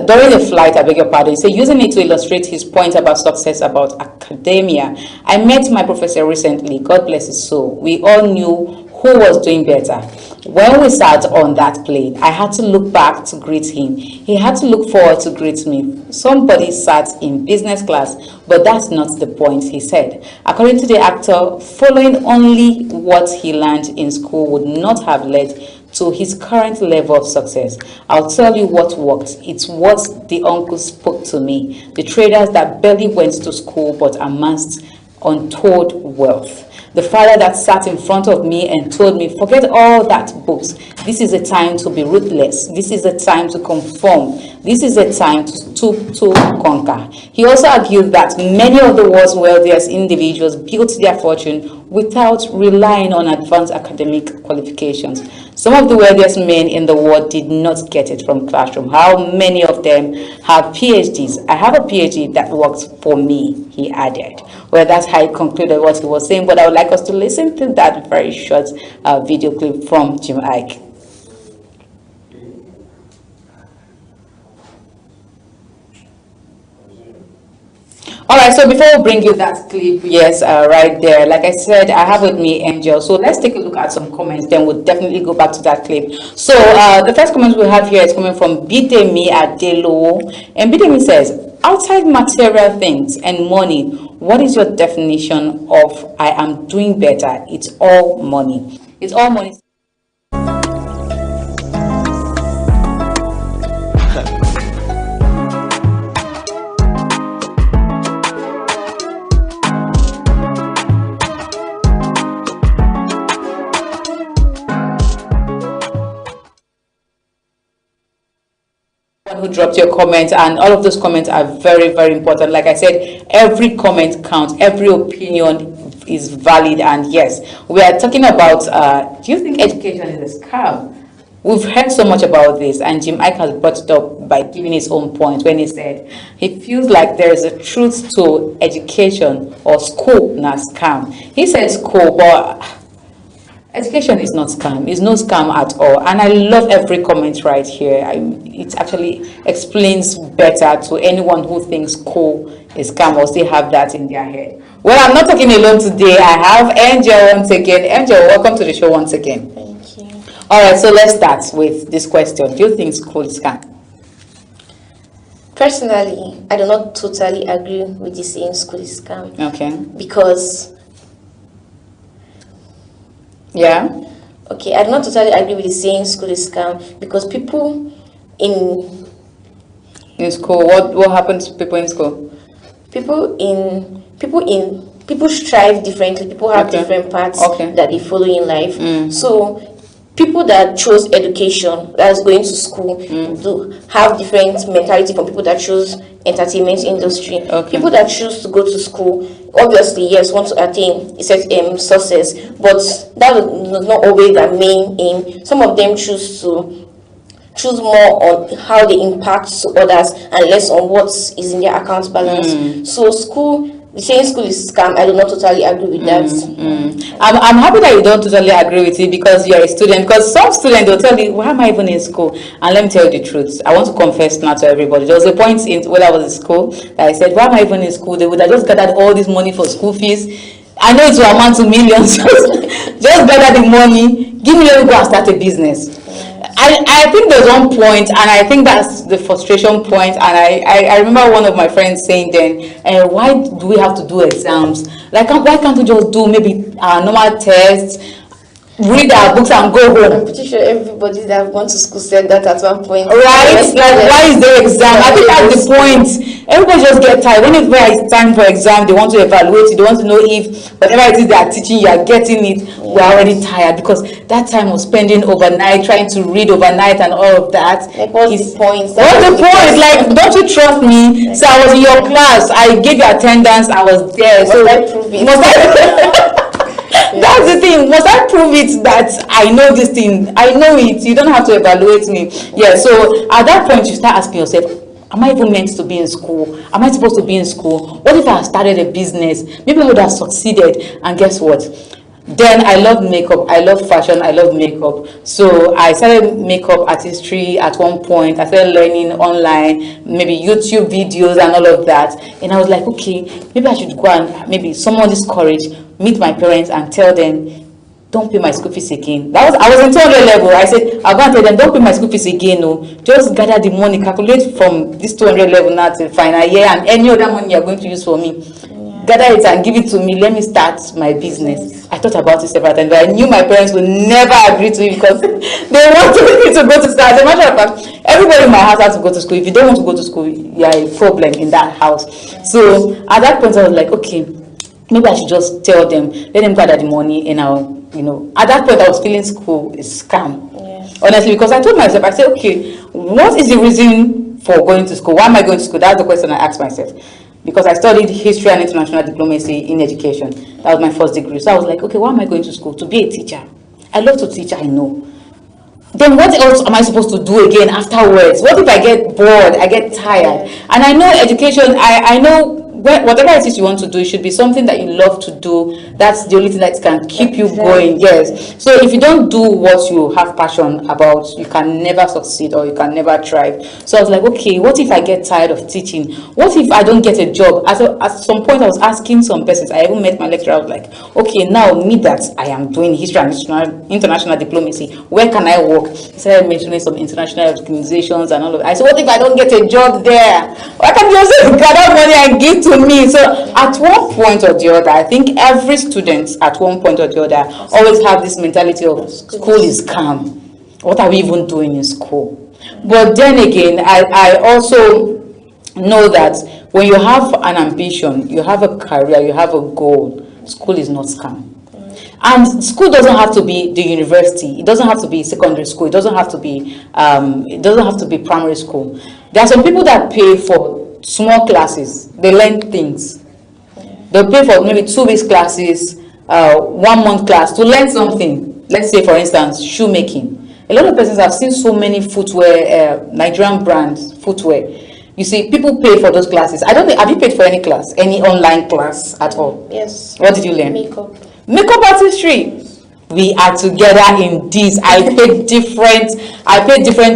during a flight, I beg your pardon. So using it to illustrate his point about success about academia. I met my professor recently, God bless his soul. We all knew who was doing better. When we sat on that plane, I had to look back to greet him. He had to look forward to greet me. Somebody sat in business class, but that's not the point, he said. According to the actor, following only what he learned in school would not have led to his current level of success. I'll tell you what worked. It's what the uncle spoke to me. The traders that barely went to school but amassed untold wealth. The father that sat in front of me and told me, forget all that books. This is a time to be ruthless. This is a time to conform. This is a time to stoop to conquer. He also argued that many of the world's wealthiest individuals built their fortune without relying on advanced academic qualifications. Some of the wealthiest men in the world did not get it from classroom. How many of them have PhDs? I have a PhD that works for me, he added. Well, that's how he concluded what he was saying, but I would like us to listen to that very short video clip from Jim Iyke. All right, so before we bring you that clip, yes, right there, like I said, I have with me Angel. So let's take a look at some comments, then we'll definitely go back to that clip. So the first comment we have here is coming from Bidemi Adelo. And Bidemi says, outside material things and money, what is your definition of I am doing better? It's all money. It's all money. Who dropped your comment, and all of those comments are very, very important. Like I said, every comment counts, every opinion is valid. And yes, we are talking about do you think education is a scam? We've heard so much about this, and Jim Ike has brought it up by giving his own point when he said he feels like there is a truth to education or school, not scam. He said school, but education is not scam. It's no scam at all. And I love every comment right here. It actually explains better to anyone who thinks school is scam or still have that in their head. Well, I'm not talking alone today. I have Angel once again. Angel, welcome to the show once again. Thank you. All right, so let's start with this question. Do you think school is scam? Personally, I do not totally agree with the saying school is scam. Okay. Because yeah. Okay, I do not totally agree with the saying school is scam because people in school, what happens to people in school? People strive differently. People have different paths that they follow in life. So people that chose education, that's going to school, do have different mentality from people that choose entertainment industry. People that choose to go to school, obviously, yes, want to attain a certain success, but that is not always their main aim. Some of them choose more on how they impact to others and less on what is in their account balance. So the saying school is scam, I do not totally agree with that. I'm happy that you don't totally agree with it because you're a student. Because some students will tell you, why am I even in school? And let me tell you the truth. I want to confess now to everybody. There was a point when I was in school that I said, why am I even in school? They would have just gathered all this money for school fees. I know it will amount to millions. Just gather the money, give me, let me go and start a business. I think there's one point, and I think that's the frustration point, and I remember one of my friends saying then, why do we have to do exams? Like, why can't we just do maybe our normal tests, read our books and go home? I'm pretty sure everybody that have gone to school said that at one point. Right? Like, why is there exam? I think that's the point. Everybody just get tired. Whenever it's time for exam, they want to evaluate it. They want to know if whatever it is they are teaching, you are getting it. We're already tired because that time of spending overnight, trying to read overnight and all of that. Like, what's the point? What's the point? Like, don't you trust me? So I was in your class. I gave you attendance. I was there. So must I prove it? That's the thing. Must I prove it that I know this thing? I know it. You don't have to evaluate me. Yeah. So at that point, you start asking yourself, am I even meant to be in school? Am I supposed to be in school? What if I started a business? Maybe I would have succeeded. And guess what? Then I love makeup. I love fashion. I love makeup. So I started makeup artistry at one point. I started learning online, maybe YouTube videos and all of that. And I was like, okay, maybe I should go and maybe summon this courage, meet my parents and tell them, don't pay my school fees again. I was in 200 level. I said, I'll go and tell them, don't pay my school fees again. No, just gather the money, calculate from this 200 level now till final year, and any other money you're going to use for me. Gather it and give it to me. Let me start my business. I thought about it several times, but I knew my parents would never agree to it because they wanted me to go to school. As a matter of fact, everybody in my house has to go to school. If you don't want to go to school, you are a problem in that house. So at that point, I was like, okay, maybe I should just tell them, let them gather the money, and I'll, at that point, I was feeling school is scam. Honestly, because I told myself, I said, okay, what is the reason for going to school? Why am I going to school? That's the question I asked myself. Because I studied history and international diplomacy in education. That was my first degree. So I was like, okay, why am I going to school? To be a teacher. I love to teach, I know. Then what else am I supposed to do again afterwards? What if I get bored, I get tired? And I know education, I know whatever it is you want to do, it should be something that you love to do. That's the only thing that can keep you going. Yes. So if you don't do what you have passion about, you can never succeed or you can never thrive. So I was like, okay, what if I get tired of teaching? What if I don't get a job? At some point I was asking some persons, I even met my lecturer, I was like, okay, now me that I am doing history and international diplomacy, where can I work? He started mentioning some international organizations and all of that. I said, what if I don't get a job there? Why can't you also gather money and give to me? So at one point or the other, I think every student at one point or the other always have this mentality of school is calm. What are we even doing in school? But then again, I also know that when you have an ambition, you have a career, you have a goal, school is not scam. And school doesn't have to be the university. It doesn't have to be secondary school. It doesn't have to be primary school. There are some people that pay for small classes. They learn things. They'll pay for maybe 2 weeks classes, 1 month class to learn something. Let's say, for instance, shoemaking. A lot of persons have seen so many footwear, Nigerian brands, footwear. You see, people pay for those classes. I don't think, have you paid for any class, any online class at all? Yes. What did you learn? Makeup. Makeup artistry. We are together in this. I paid different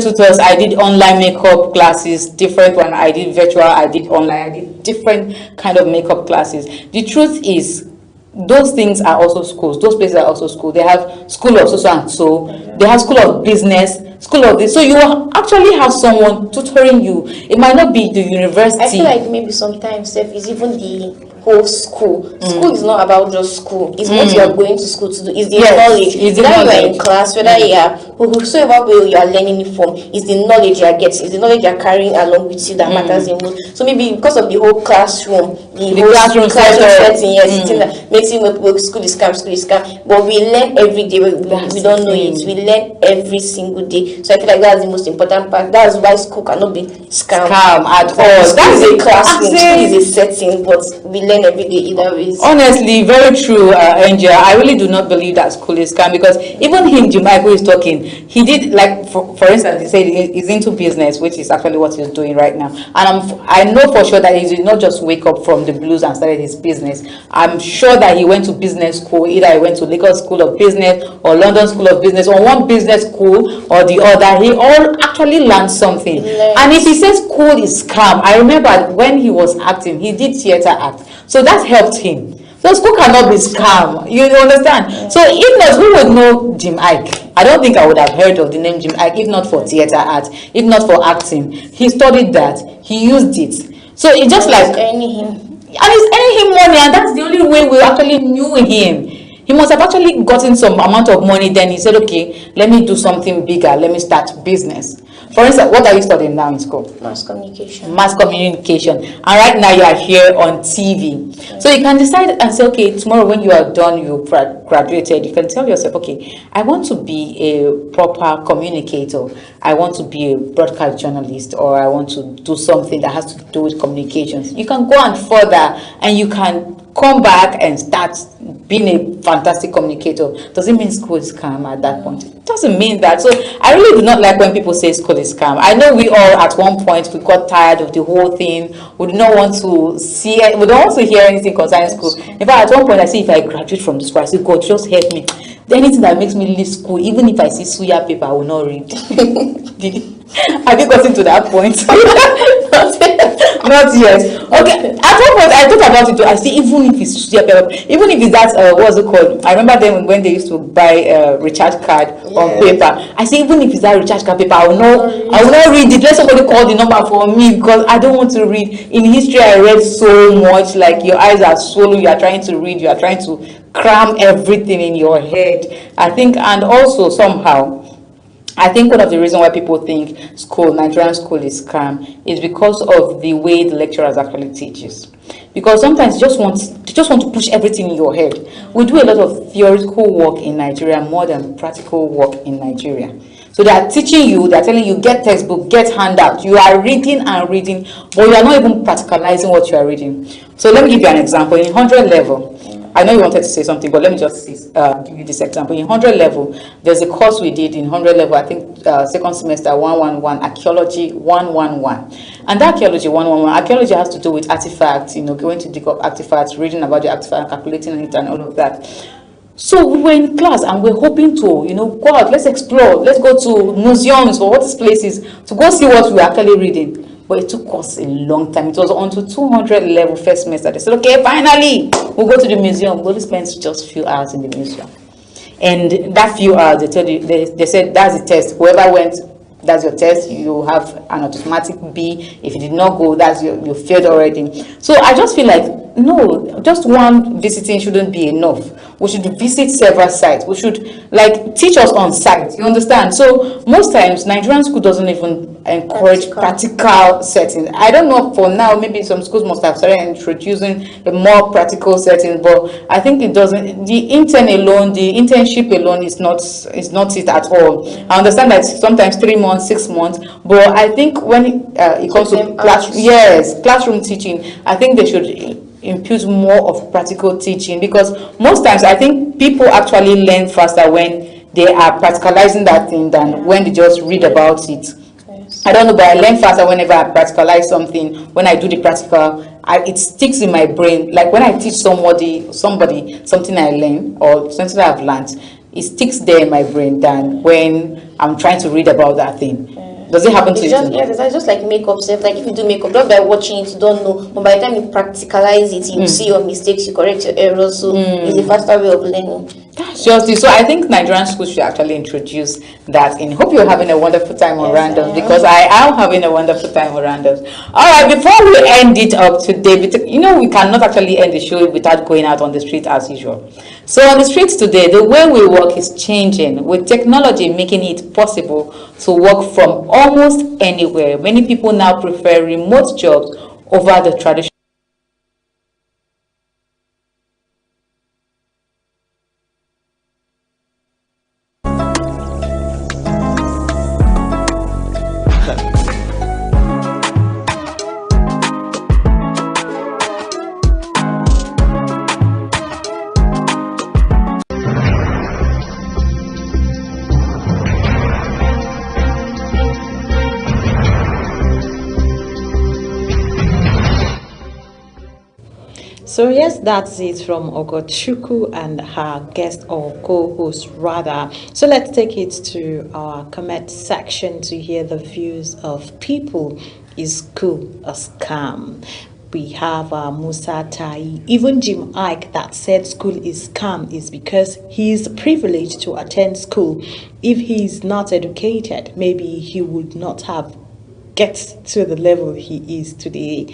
tutors. I did online makeup classes, different one. I did virtual, I did online, I did different kind of makeup classes. The truth is, those things are also schools. Those places are also schools. They have school of so and so. They have school of business, school of this. So you actually have someone tutoring you. It might not be the university. I feel like maybe sometimes it's even the whole school. School is not about just school. It's what you are going to school to do. It's the knowledge. Whether you are in class, whether you are whosoever way you are learning it from, is the knowledge you are getting. It's the knowledge you are carrying along with you that matters the most. So maybe because of the whole classroom, the whole classroom setting, sitting that makes you look school is scam. But we learn every day. We don't know it. We learn every single day. So I feel like that's the most important part. That's why school cannot be scam at all. That's a classroom. School is a setting, but we learn every day either ways. Honestly, very true, Angel. I really do not believe that school is scam, because even him, Jumai, who is talking, he did, like, for instance, he said he's into business, which is actually what he's doing right now. And I know for sure that he did not just wake up from the blues and started his business. I'm sure that he went to business school. Either he went to Lagos School of Business or London School of Business, or one business school or the other. He all actually learned something. And if he says school is scam, I remember when he was acting, he did theater act. So that helped him. So school cannot be scam. You understand? So if not, who would know Jim Ike? I don't think I would have heard of the name Jim Ike if not for theater art, if not for acting. He studied that. He used it. So it's just like earning him. And it's earning him money, and that's the only way we actually knew him. He must have actually gotten some amount of money. Then he said, okay, let me do something bigger. Let me start business. For instance, what are you studying now in school? Mass communication. Mass communication. And right now you are here on TV. So you can decide and say, okay, tomorrow when you are done, you graduated, you can tell yourself, okay, I want to be a proper communicator. I want to be a broadcast journalist, or I want to do something that has to do with communications. You can go on further, and you can come back and start being a fantastic communicator. Does it mean school is scam at that point? It doesn't mean that. So I really do not like when people say school is scam. I know we all at one point we got tired of the whole thing. We do not want to see it. We don't want to hear anything concerning school. In fact, at one point I say, if I graduate from this school, I say, God, just help me. Anything that makes me leave school, even if I see suya paper, I will not read. Have you gotten to that point? Not yet. Okay. At one point, I thought about it too. I say, even if it's suya paper, even if it's that, what's it called? I remember then when they used to buy a recharge card on paper. I say, even if it's that recharge card paper, I will not read it. Let somebody call the number for me, because I don't want to read. In history, I read so much. Like, your eyes are swollen. You are trying to read. You are trying to cram everything in your head. I think, and also somehow, I think one of the reasons why people think Nigerian school is scam is because of the way the lecturers actually teaches. Because sometimes they just want to push everything in your head. We do a lot of theoretical work in Nigeria more than practical work in Nigeria. So they are teaching you, they are telling you, get textbook, get handout. You are reading and reading, but you are not even practicalizing what you are reading. So let me give you an example. In 100 level, I know you wanted to say something, but let me just give you this example. In 100 level, there's a course we did in 100 level, I think second semester 111, archaeology 111. And that archaeology 111, archaeology has to do with artifacts, going to dig up artifacts, reading about the artifact, calculating it and all of that. So we were in class and we're hoping to, go out, let's explore, let's go to museums or what these places to go see what we're actually reading. But it took us a long time. It was on to 200 level first semester. They said, okay, finally, we'll go to the museum. We'll spend just a few hours in the museum. And that few hours, they told you, they said, that's the test. Whoever went, that's your test. You have an automatic B. If you did not go, that's you failed already. So I just feel like, no, just one visiting shouldn't be enough. We should visit several sites. We should teach us on site. You understand? So most times Nigerian school doesn't even encourage practical settings. I don't know, for now maybe some schools must have started introducing a more practical setting, but I think it doesn't. The internship alone is not it at all. I understand that sometimes 3 months, 6 months, but I think when it comes to classroom teaching, I think they should impute more of practical teaching, because most times I think people actually learn faster when they are practicalizing that thing than when they just read about it. I don't know, but I learn faster whenever I practicalize something. When I do the practical, it sticks in my brain. Like when I teach somebody something I learn or something I've learned, it sticks there in my brain than when I'm trying to read about that thing. Does it happen to you? It's just like makeup stuff. Like if you do makeup, just by watching it, you don't know. But by the time you practicalize it, you see your mistakes, you correct your errors. So it's a faster way of learning. Seriously, so I think Nigerian schools should actually introduce that in. Hope you're having a wonderful time on Randoms, because I am having a wonderful time on Randoms. All right, before we end it up today, we cannot actually end the show without going out on the street as usual. So on the streets today, the way we work is changing, with technology making it possible to work from almost anywhere. Many people now prefer remote jobs over the traditional. So yes, that's it from Ogochukwu and her guest or co-host rather. So let's take it to our comment section to hear the views of people. Is school a scam? We have Musa Tai. Even Jim Ike that said school is scam is because he is privileged to attend school. If he is not educated, maybe he would not have get to the level he is today.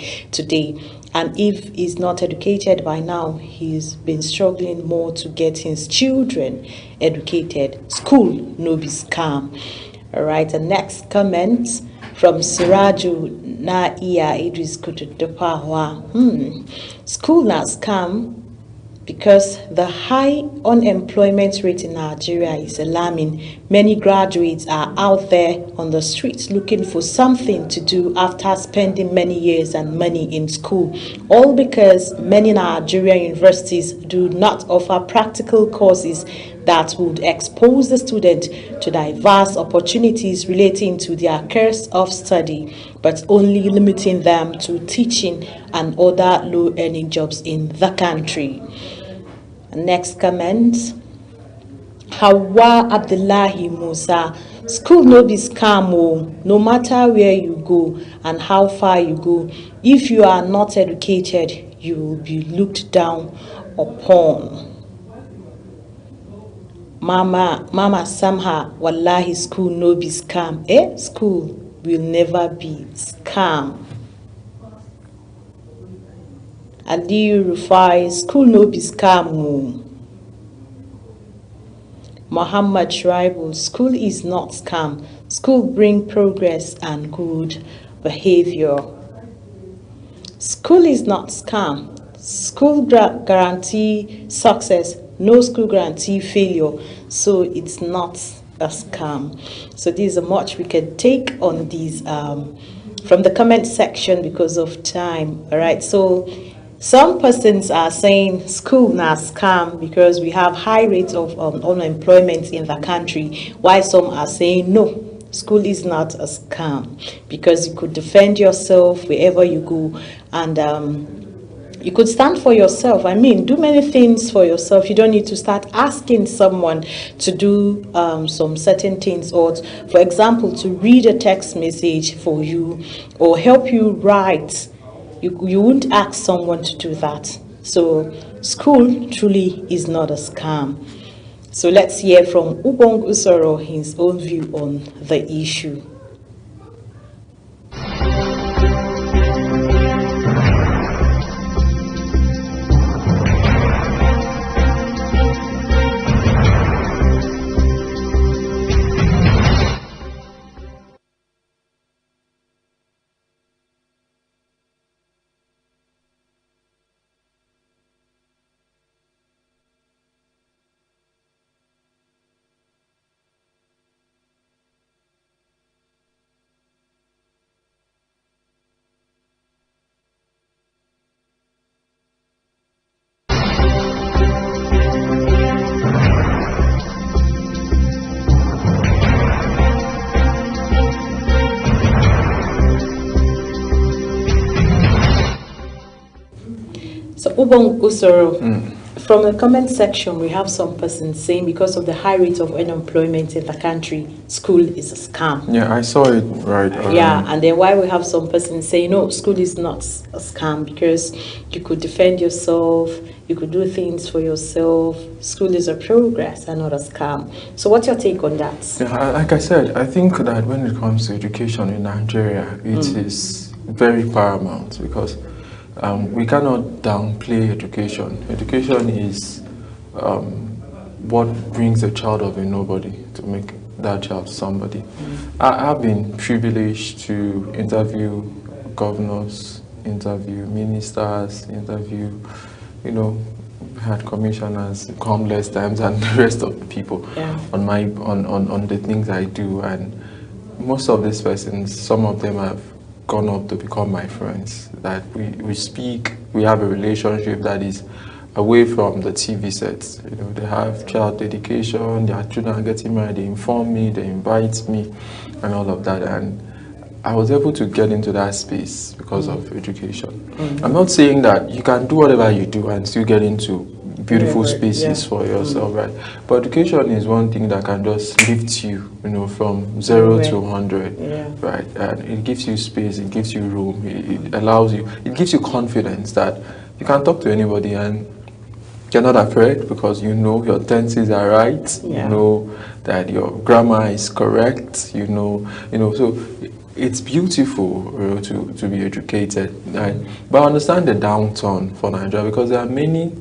And if he's not educated by now, he's been struggling more to get his children educated. School no be scam. All right, the next comment from Siraju na iya Idris Kutudupahwa. School na scam because the high unemployment rate in Nigeria is alarming. Many graduates are out there on the streets looking for something to do after spending many years and money in school, all because many Nigerian universities do not offer practical courses that would expose the student to diverse opportunities relating to their course of study, but only limiting them to teaching and other low-earning jobs in the country. Next comment, Hawa Abdullahi Musa. School no be scam, no matter where you go and how far you go. If you are not educated, you will be looked down upon. Mama Samha, wallahi school no be scam. School will never be scam. Aliyu Rufai, school no be scam. Muhammad Shribul, school is not scam. School bring progress and good behavior. School is not scam. School guarantee success. No school guarantee failure. So it's not a scam. So there's a much we can take on these from the comment section because of time. All right. So Some persons are saying school na scam because we have high rates of unemployment in the country, while some are saying no, school is not a scam because you could defend yourself wherever you go, and you could stand for yourself. I mean, do many things for yourself. You don't need to start asking someone to do some certain things, or for example, to read a text message for you or help you write. You wouldn't ask someone to do that. So school truly is not a scam. So let's hear from Ubong Usoro his own view on the issue. Ubong Usoro, from the comment section, we have some persons saying because of the high rate of unemployment in the country, school is a scam. Yeah, I saw it, right. Yeah, and then why we have some persons saying, no, school is not a scam because you could defend yourself, you could do things for yourself. School is a progress and not a scam. So what's your take on that? Yeah, like I said, I think that when it comes to education in Nigeria, it is very paramount because we cannot downplay education. Education is what brings a child of a nobody to make that child somebody. I've been privileged to interview governors, interview ministers, interview, had commissioners countless times and the rest of the people on the things I do, and most of these persons, some of them have gone up to become my friends. That we speak, we have a relationship that is away from the TV sets. They have child dedication, their children are getting married, they inform me, they invite me, and all of that. And I was able to get into that space because of education. I'm not saying that you can do whatever you do and still get into beautiful spaces for yourself, right? But education is one thing that can just lift you, from 0 to 100, right? And it gives you space, it gives you room, it allows you, it gives you confidence that you can talk to anybody and you're not afraid because your tenses are right, you know that your grammar is correct, so it's beautiful to be educated, right? But I understand the downturn for Nigeria because there are many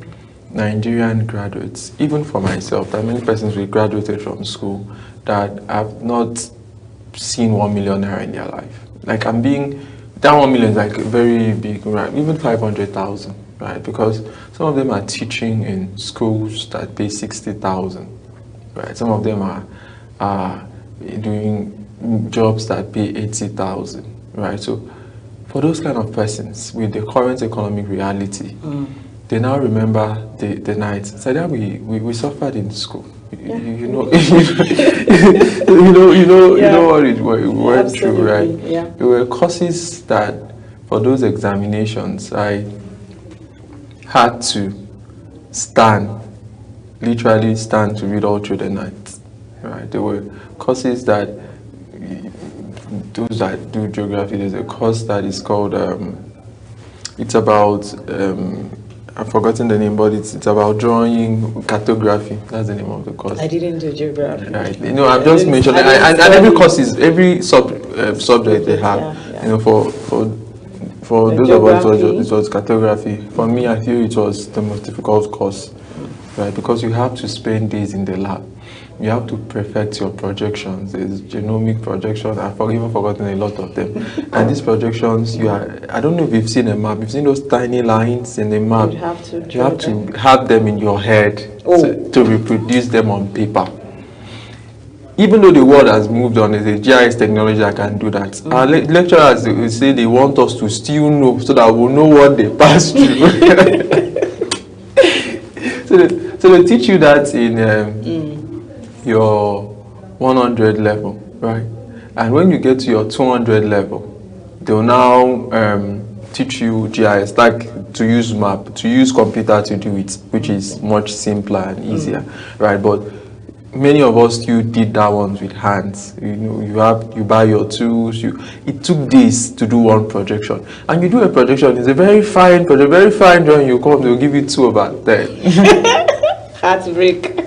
Nigerian graduates, even for myself, there are many persons who graduated from school that have not seen 1 million naira in their life. Like that 1 million is like very big, right? Even 500,000, right? Because some of them are teaching in schools that pay 60,000, right? Some of them are doing jobs that pay 80,000, right? So for those kind of persons with the current economic reality, they now remember the nights. So that we suffered in school. You know what we went through, right? Yeah. There were courses that for those examinations I had to literally stand to read all through the night. Right? There were courses that those that do geography, there's a course that is called it's about I've forgotten the name, but it's about drawing cartography. That's the name of the course. I didn't do geography. Right. I'm just mentioning, and every course is every subject they have. For those of us, it was cartography. For me, I feel it was the most difficult course, right? Because you have to spend days in the lab. You have to perfect your projections. There's genomic projections. I've even forgotten a lot of them. And these projections, I don't know if you've seen a map. You've seen those tiny lines in the map. You have to have them in your head to reproduce them on paper. even though the world has moved on, there's a GIS technology that can do that. Our lecturers they say they want us to still know so that we'll know what they passed through. so they teach you that in your 100 level, right? And when you get to your 200 level, they'll now teach you GIS, like to use map, to use computer to do it, which is much simpler and easier, right? But many of us still did that ones with hands. You know, you buy your tools. It took days to do one projection, and you do a projection. It's a very fine project, very fine drawing. You come, they'll give you 2/10. Heartbreak.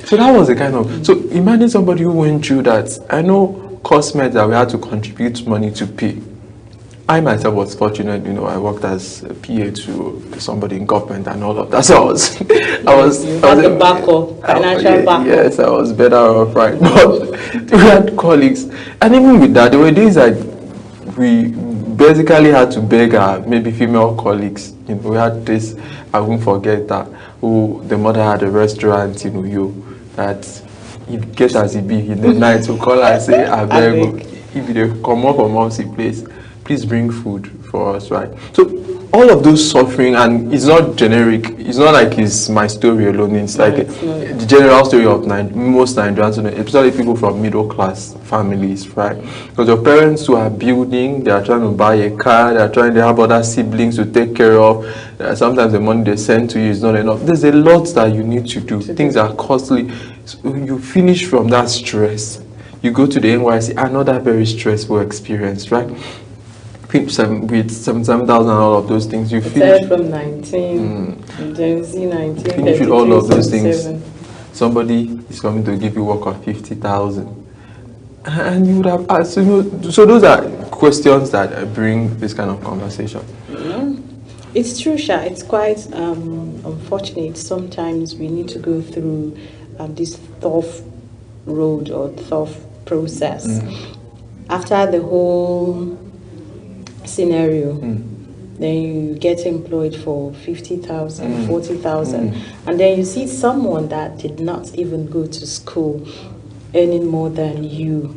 So that was the kind of. So imagine somebody who went through that. I know course met that we had to contribute money to pay. I myself was fortunate, you know, I worked as a PA to somebody in government and all of that. So I was the backup, financial backup. Yes, I was better off, right? But we had colleagues, and even with that, there were days that we basically had to beg our maybe female colleagues. You know, we had this, I won't forget that, who the mother had a restaurant, you know, that if get as it be in the night, to call her and say, I beg, if they come up from Momsy place, please bring food for us, right? So all of those suffering, and it's not generic, it's not like it's my story alone, it's like the general story of most Nigerians, especially people from middle class families, right? Because your parents who are building, they are trying to buy a car, they have other siblings to take care of, sometimes the money they send to you is not enough. There's a lot that you need to do, things are costly. So you finish from that stress, you go to the NYSC, another very stressful experience, right? With 7,000 and all of those things, you finish from 19, Gen Z 19, finish with all of those things. Somebody is coming to give you work of 50,000, and you would have asked. You know, so those are questions that bring this kind of conversation. It's true, Sha. It's quite unfortunate. Sometimes we need to go through this tough road or tough process after the whole scenario. Then you get employed for 50,000, 40,000, and then you see someone that did not even go to school earning more than you,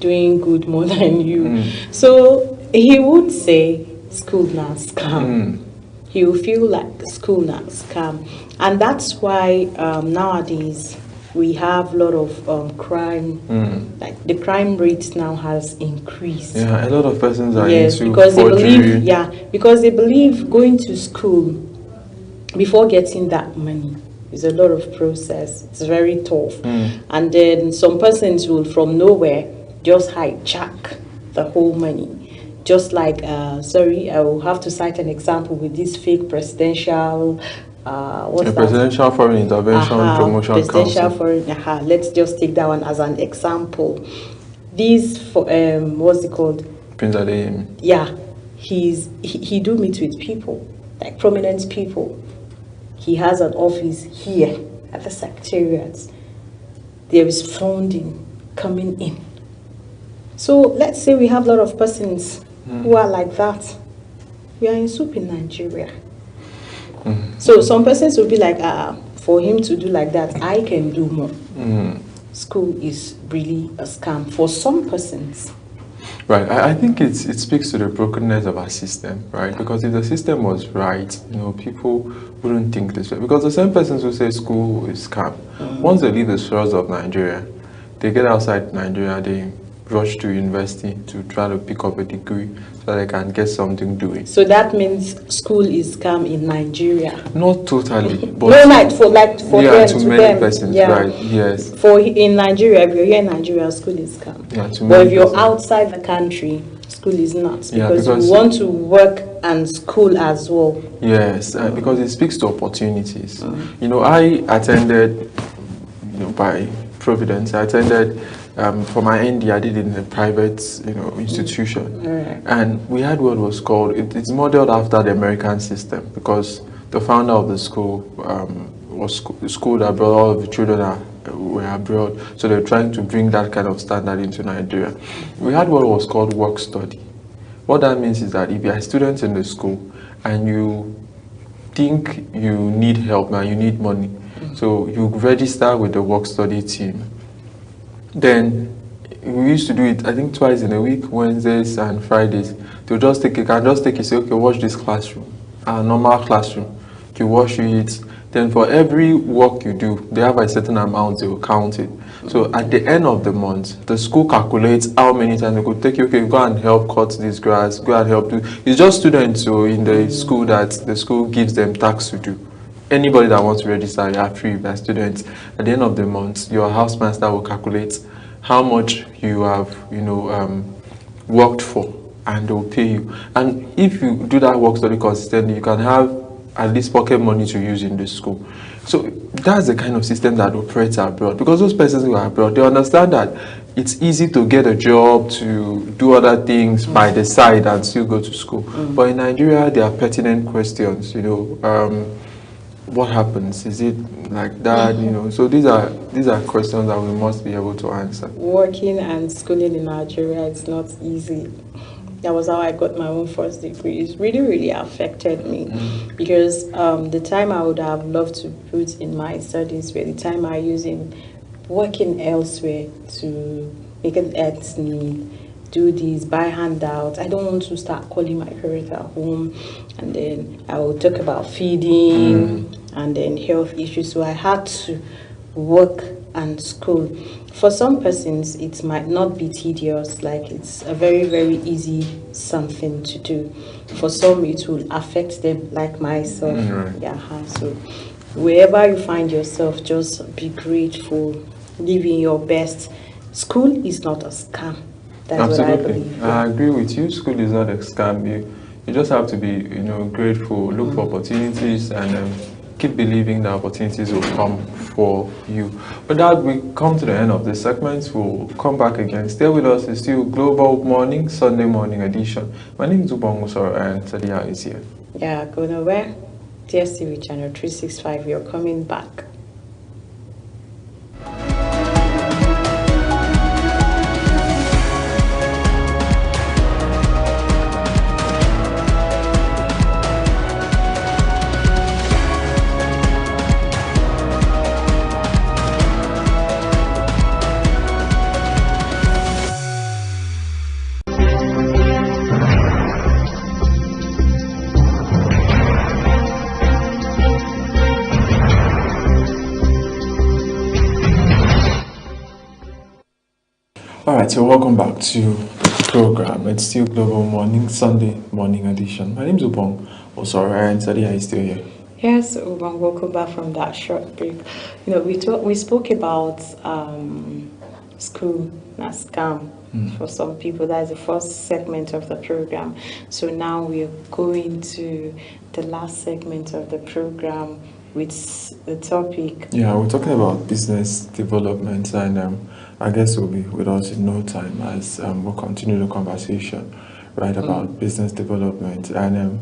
doing good more than you. So he would say school now scam. He will feel like school now scam, and that's why nowadays we have a lot of crime. Like the crime rate now has increased. Yeah, a lot of persons are into because forgery. because they believe going to school before getting that money is a lot of process. It's very tough. And then some persons will from nowhere just hijack the whole money. Just like, sorry, I will have to cite an example with this fake presidential Presidential Foreign Intervention Promotion Presidential Council. Foreign, let's just take that one as an example. This, what's it called? Prince Adeyemi. Yeah, he do meet with people, like prominent people. He has an office here at the Secretariat. There is funding coming in. So let's say we have a lot of persons who are like that. We are in soup in Nigeria. So some persons will be like, for him to do like that, I can do more. School is really a scam for some persons. Right, I think it speaks to the brokenness of our system, right? Because if the system was right, you know, people wouldn't think this way. Because the same persons who say school is scam, once they leave the shores of Nigeria, they get outside Nigeria, they rush to university to try to pick up a degree so they can get something doing. So that means school is scam in Nigeria. Not totally, but for them, to many persons, right? Yes. For in Nigeria, if you're here in Nigeria, school is scam. Yeah, but if you're outside the country, school is not, because you want to work and school as well. Yes, because it speaks to opportunities. You know, I attended, you know, by Providence, I attended. For my ND, I did it in a private, you know, institution, and we had what was called. It's modeled after the American system because the founder of the school was schooled abroad. All of the children were abroad, so they're trying to bring that kind of standard into Nigeria. We had what was called work study. What that means is that if you are students in the school and you think you need help now, you need money, so you register with the work study team. Then we used to do it, I think, twice in a week, Wednesdays and Fridays. They'll just take it, can just take it, say, okay, watch this classroom, a normal classroom. You watch it. Then for every work you do, they have a certain amount, they will count it. So at the end of the month, the school calculates how many times they could take you, okay, go and help cut this grass, go and help do. It's just students so in the school that the school gives them tasks to do. Anybody that wants to register, you are free by students. At the end of the month, your housemaster will calculate how much you have, worked for, and they'll pay you. And if you do that work study consistently, you can have at least pocket money to use in the school. So that's the kind of system that operates abroad, because those persons who are abroad, they understand that it's easy to get a job, to do other things by the side and still go to school. But in Nigeria, there are pertinent questions, what happens? Is it like that? So these are questions that we must be able to answer. Working and schooling in Nigeria is not easy. That was how I got my own first degree. It really, really affected me because the time I would have loved to put in my studies were the time I used in working elsewhere to make an ends meet, do these, buy handouts. I don't want to start calling my parents at home, and then I will talk about feeding and then health issues. So I had to work and school. For some persons, it might not be tedious, like it's a very, very easy something to do. For some, it will affect them, like myself. So wherever you find yourself, just be grateful, live in your best. School is not a scam. That's Absolutely. what I believe. I agree with you. School is not a scam. You just have to be, grateful, look for opportunities, and keep believing that opportunities will come for you. But that we come to the end of this segment. We'll come back again. Stay with us. It's still Global Morning, Sunday morning edition. My name is Ubong Musoro, and Sadia is here. Yeah, go nowhere. DSTV channel 365. You're coming back. Alright, so welcome back to the program. It's still Global Morning, Sunday morning edition. My name is Ubong Osoro, and Sadia is still here. Yes, Ubong, welcome back from that short break. We spoke about school, not scam. For some people, that's the first segment of the program. So now we're going to the last segment of the program with the topic. Yeah, we're talking about business development, and I guess we'll be with us in no time as we'll continue the conversation, right, about business development and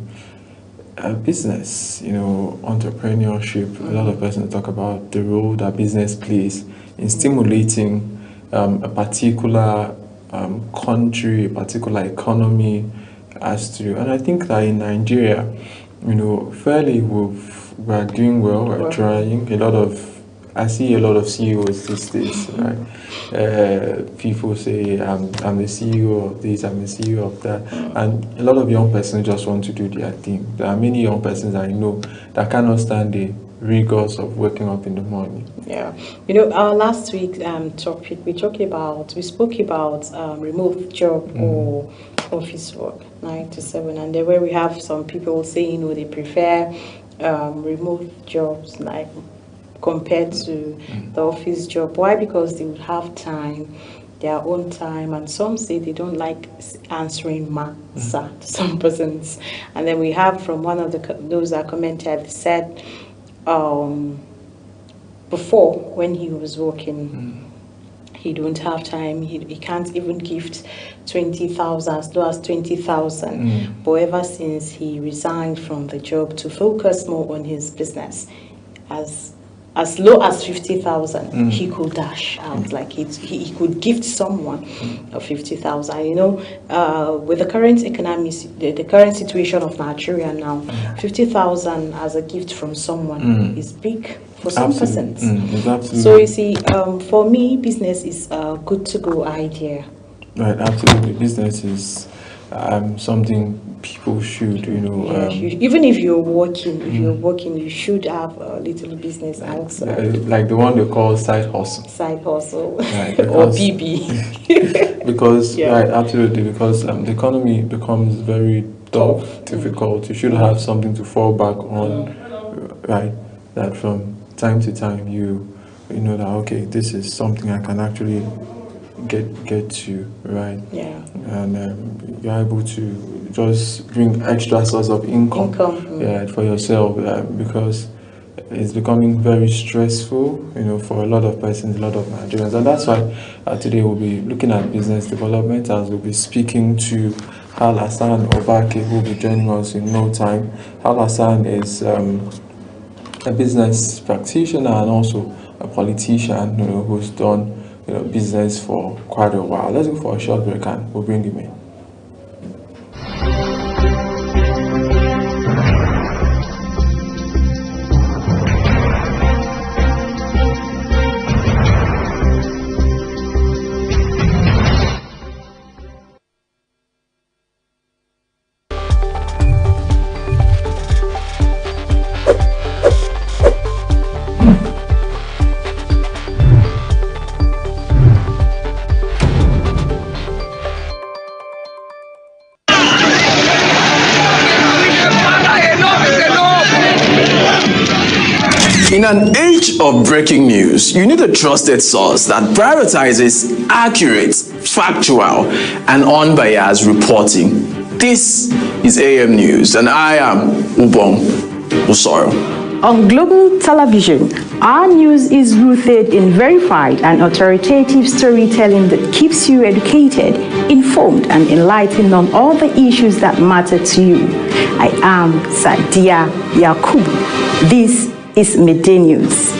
business, entrepreneurship. A lot of persons talk about the role that business plays in stimulating a particular country, a particular economy as to, and I think that in Nigeria, fairly we're doing well, we're trying. I see a lot of CEOs these days, right? People say, I'm the CEO of this, I'm the CEO of that. And a lot of young persons just want to do their thing. There are many young persons I know that cannot stand the rigors of waking up in the morning. Yeah. Our last week topic, we spoke about remote job or office work, 9 to 7. And then where we have some people saying, they prefer remote jobs, like compared to the office job. Why? Because they would have time, their own time, and some say they don't like answering to some persons. And then we have from one of those that commented, said before when he was working, he don't have time, he can't even gift 20,000, as low as 20,000. But ever since he resigned from the job to focus more on his business, as as low as 50,000, he could dash out, like he could gift someone 50,000. You know, with the current economy, the current situation of Nigeria now, 50,000 as a gift from someone is big for some persons. So you see, for me, business is a good to go idea. Right, absolutely. Business is something people should, you know. Even if you're working, you should have a little business outside. Like the one they call side hustle. Side hustle, right, or BB. Because right, absolutely, because the economy becomes very tough, difficult. You should have something to fall back on, right? That from time to time you know that okay, this is something I can actually get to, right? Yeah. And you're able to just bring extra source of income. Yeah, for yourself, because it's becoming very stressful, you know, for a lot of persons, a lot of Nigerians, and that's why today we'll be looking at business development, as we'll be speaking to Alasan Obake, who will be joining us in no time. Alasan is a business practitioner and also a politician, you know, who's done business for quite a while. Let's go for a short break and we'll bring him in. In an age of breaking news, you need a trusted source that prioritizes accurate, factual, and unbiased reporting. This is AM News, and I am Ubong Usoro. On global television, our news is rooted in verified and authoritative storytelling that keeps you educated, informed, and enlightened on all the issues that matter to you. I am Sadia Yakubu. This is Midday News.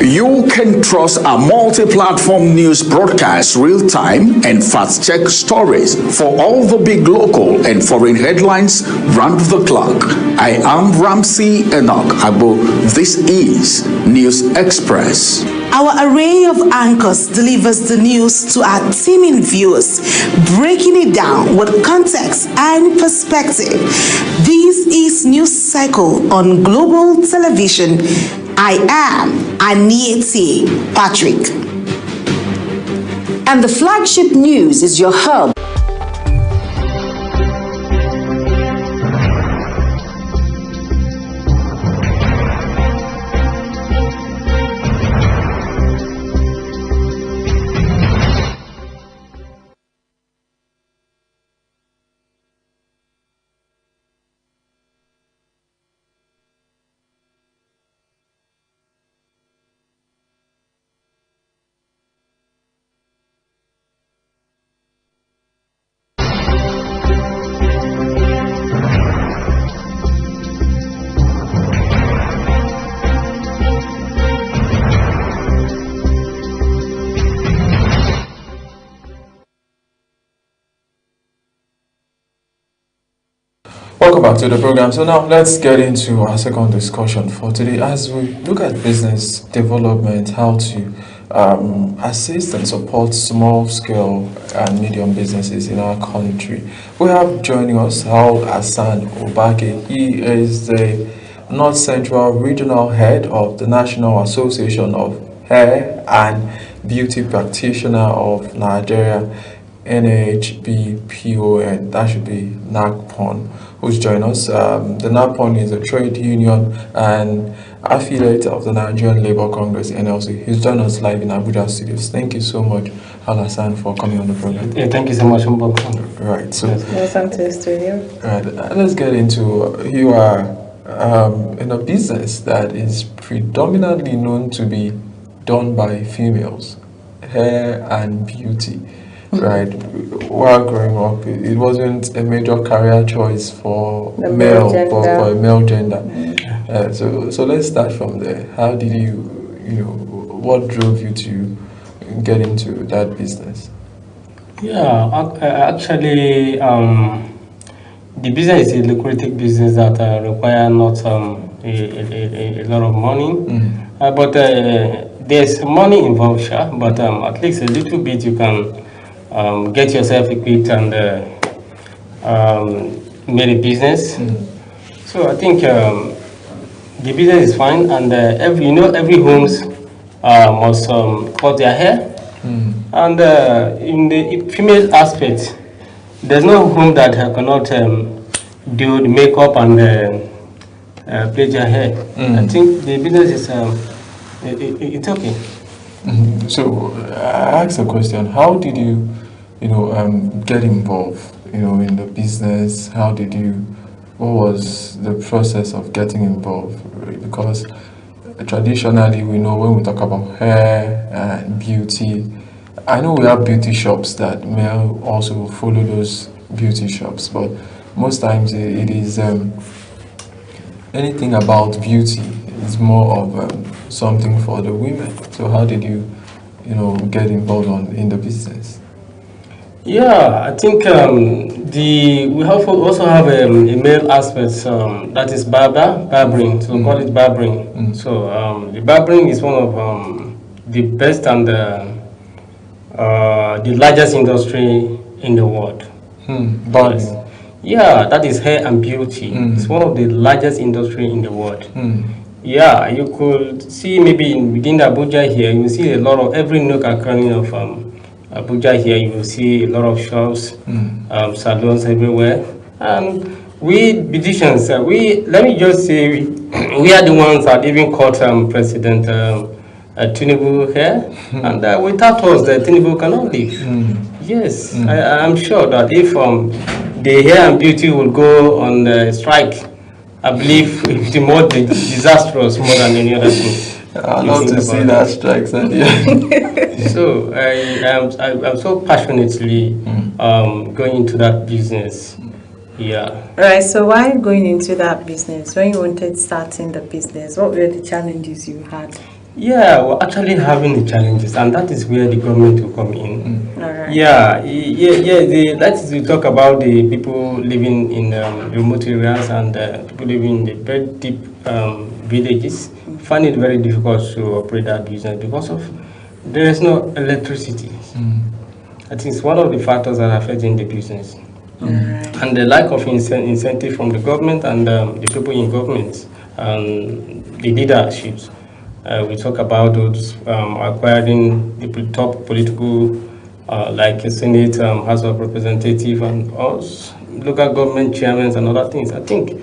You can trust a multi-platform news broadcast, real-time and fast-check stories for all the big local and foreign headlines round the clock. I am Ramsey Enoch Abo. This is News Express. Our array of anchors delivers the news to our teeming viewers, breaking it down with context and perspective. This is News Cycle on Global Television. I am Anieti Patrick. And the flagship news is your hub. Welcome back to the program. So now let's get into our second discussion for today as we look at business development, how to assist and support small scale and medium businesses in our country. We have joining us Alasan Obake. He is the North Central Regional Head of the National Association of Hair and Beauty Practitioner of Nigeria, NAHBPON. That should be NAGPON, who's joined us. The NAGPON is a trade union and affiliate of the Nigerian Labour Congress, NLC. He's joined us live in Abuja studios. Thank you so much, Alasan, for coming on the program. Yeah, thank you so much. Right, so welcome to the studio. Right, let's get into, you are in a business that is predominantly known to be done by females, hair and beauty. Right, while growing up, it wasn't a major career choice for a male gender. So let's start from there. How did what drove you to get into that business? Yeah, actually, the business is a lucrative business that require not a lot of money, but there's money involved, sure, but at least a little bit you can get yourself equipped and made a business. So I think the business is fine, and every homes must cut their hair. And in the female aspect, there's no home that cannot do the makeup and plait their hair. I think the business is it's okay. So I asked a question: how did you, get involved, in the business? What was the process of getting involved? Because traditionally, we know when we talk about hair and beauty, I know we have beauty shops that may also follow those beauty shops, but most times it is anything about beauty is more of something for the women. So how did you, get involved in the business? Yeah, I think we also have a male aspect that is barbering. So call it barbering. So the barbering is one of the best and the largest industry in the world. Barbering. Yeah, that is hair and beauty. It's one of the largest industry in the world. Yeah, you could see maybe within Abuja here, you will see a lot of every nook and cranny of Abuja here. You will see a lot of shops, salons everywhere. And we beauticians, let me just say, we are the ones that even caught President Tinubu here, and without us, Tinubu cannot live. Yes, I'm sure that if the hair and beauty will go on strike, I believe it will be more disastrous more than any other thing. I'd love to see that strike, So I'm so passionately going into that business. Yeah. Right. So why going into that business? When you wanted starting the business, what were the challenges you had? Yeah, we're actually having the challenges, and that is where the government will come in. All right. Yeah. That is to talk about the people living in remote areas and people living in the very deep villages. Find it very difficult to operate that business because of there is no electricity. I think it's one of the factors that are affecting the business. And the lack of incentive from the government and the people in government and the leaderships. We talk about those acquiring the top political, like a Senate, House of Representatives, and also local government chairmen and other things. I think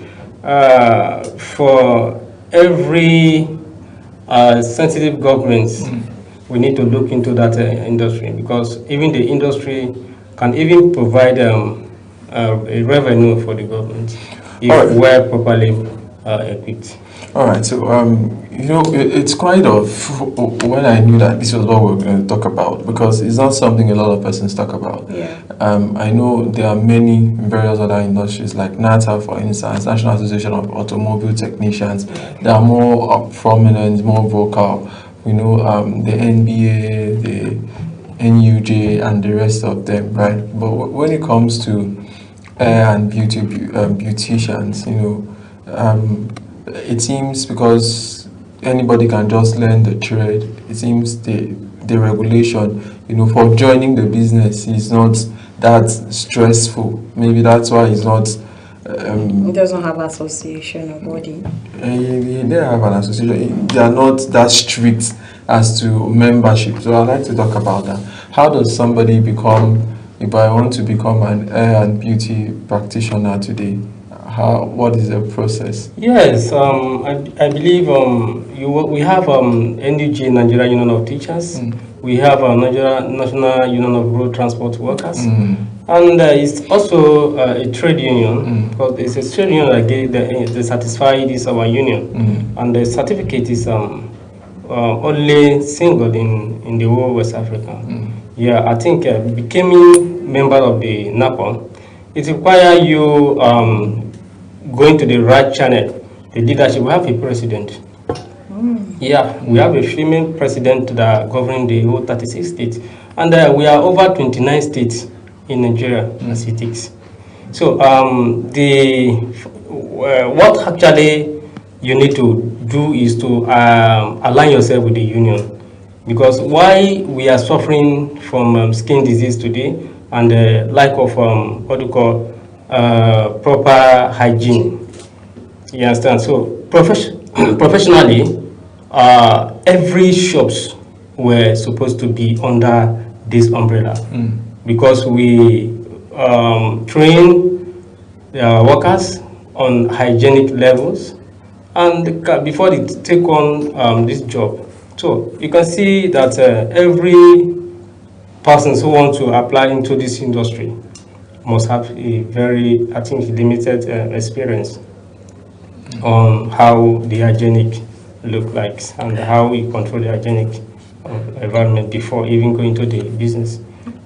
for every sensitive governments, we need to look into that industry, because even the industry can even provide a revenue for the government if we're properly equipped. All right, so it's quite when I knew that this was what we were going to talk about, because it's not something a lot of persons talk about. Yeah. I know there are many various other industries like NATA, for instance, National Association of Automobile Technicians. They are more prominent, more vocal. The NBA, the NUJ, and the rest of them, right? But when it comes to hair and beauticians, it seems because anybody can just learn the trade, it seems the regulation, for joining the business is not that stressful. Maybe that's why it's not. It doesn't have association or body. They have an association. They are not that strict as to membership. So I'd like to talk about that. How does somebody become, if I want to become an hair and beauty practitioner today, what is the process? Yes, I believe we have NUJ, Nigeria Union of Teachers. We have National Union of Road Transport Workers. And it's also a trade union, because it's a trade union that they satisfy this our union. And the certificate is only single in the whole West Africa. Yeah, I think becoming member of the NAPOM, it requires you going to the right channel, the leadership. We have a president. Yeah, we have a female president that governing the whole 36 states. And we are over 29 states in Nigeria as it is. So what actually you need to do is to align yourself with the union. Because why we are suffering from skin disease today and lack of what you call proper hygiene. You understand? So professionally, every shops were supposed to be under this umbrella because we train workers on hygienic levels and before they take on this job. So you can see that every person who wants to apply into this industry must have a very, I think, limited experience on how the hygienic look like and how we control the hygienic environment before even going to the business.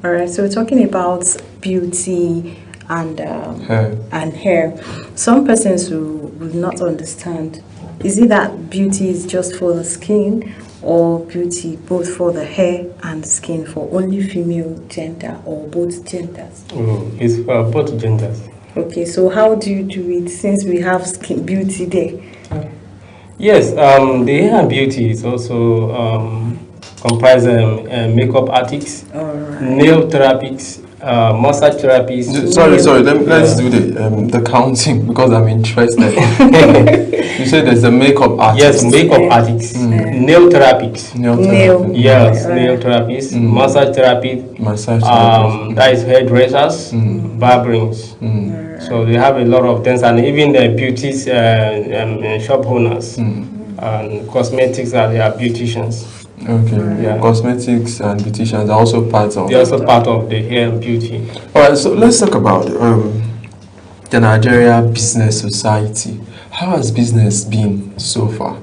All right, so we're talking about beauty and hair. Some persons will not understand. Is it that beauty is just for the skin, or beauty both for the hair and skin for only female gender or both genders? It's for both genders. Okay, so how do you do it since we have skin beauty there? Yes, the hair and beauty is also comprise makeup artists, nail therapists, massage therapies. Sorry, let's do the counting because I'm interested. You said there's a makeup artist. Yes, makeup artists, nail therapists. Yes, nail therapists, massage therapy. That is hairdressers, barberings. So they have a lot of things, and even the beauties shop owners and cosmetics they are beauticians. Okay. Yeah. Cosmetics and beauticians are also part of. They're also part of the hair and beauty. All right. So let's talk about the Nigeria Business Society. How has business been so far?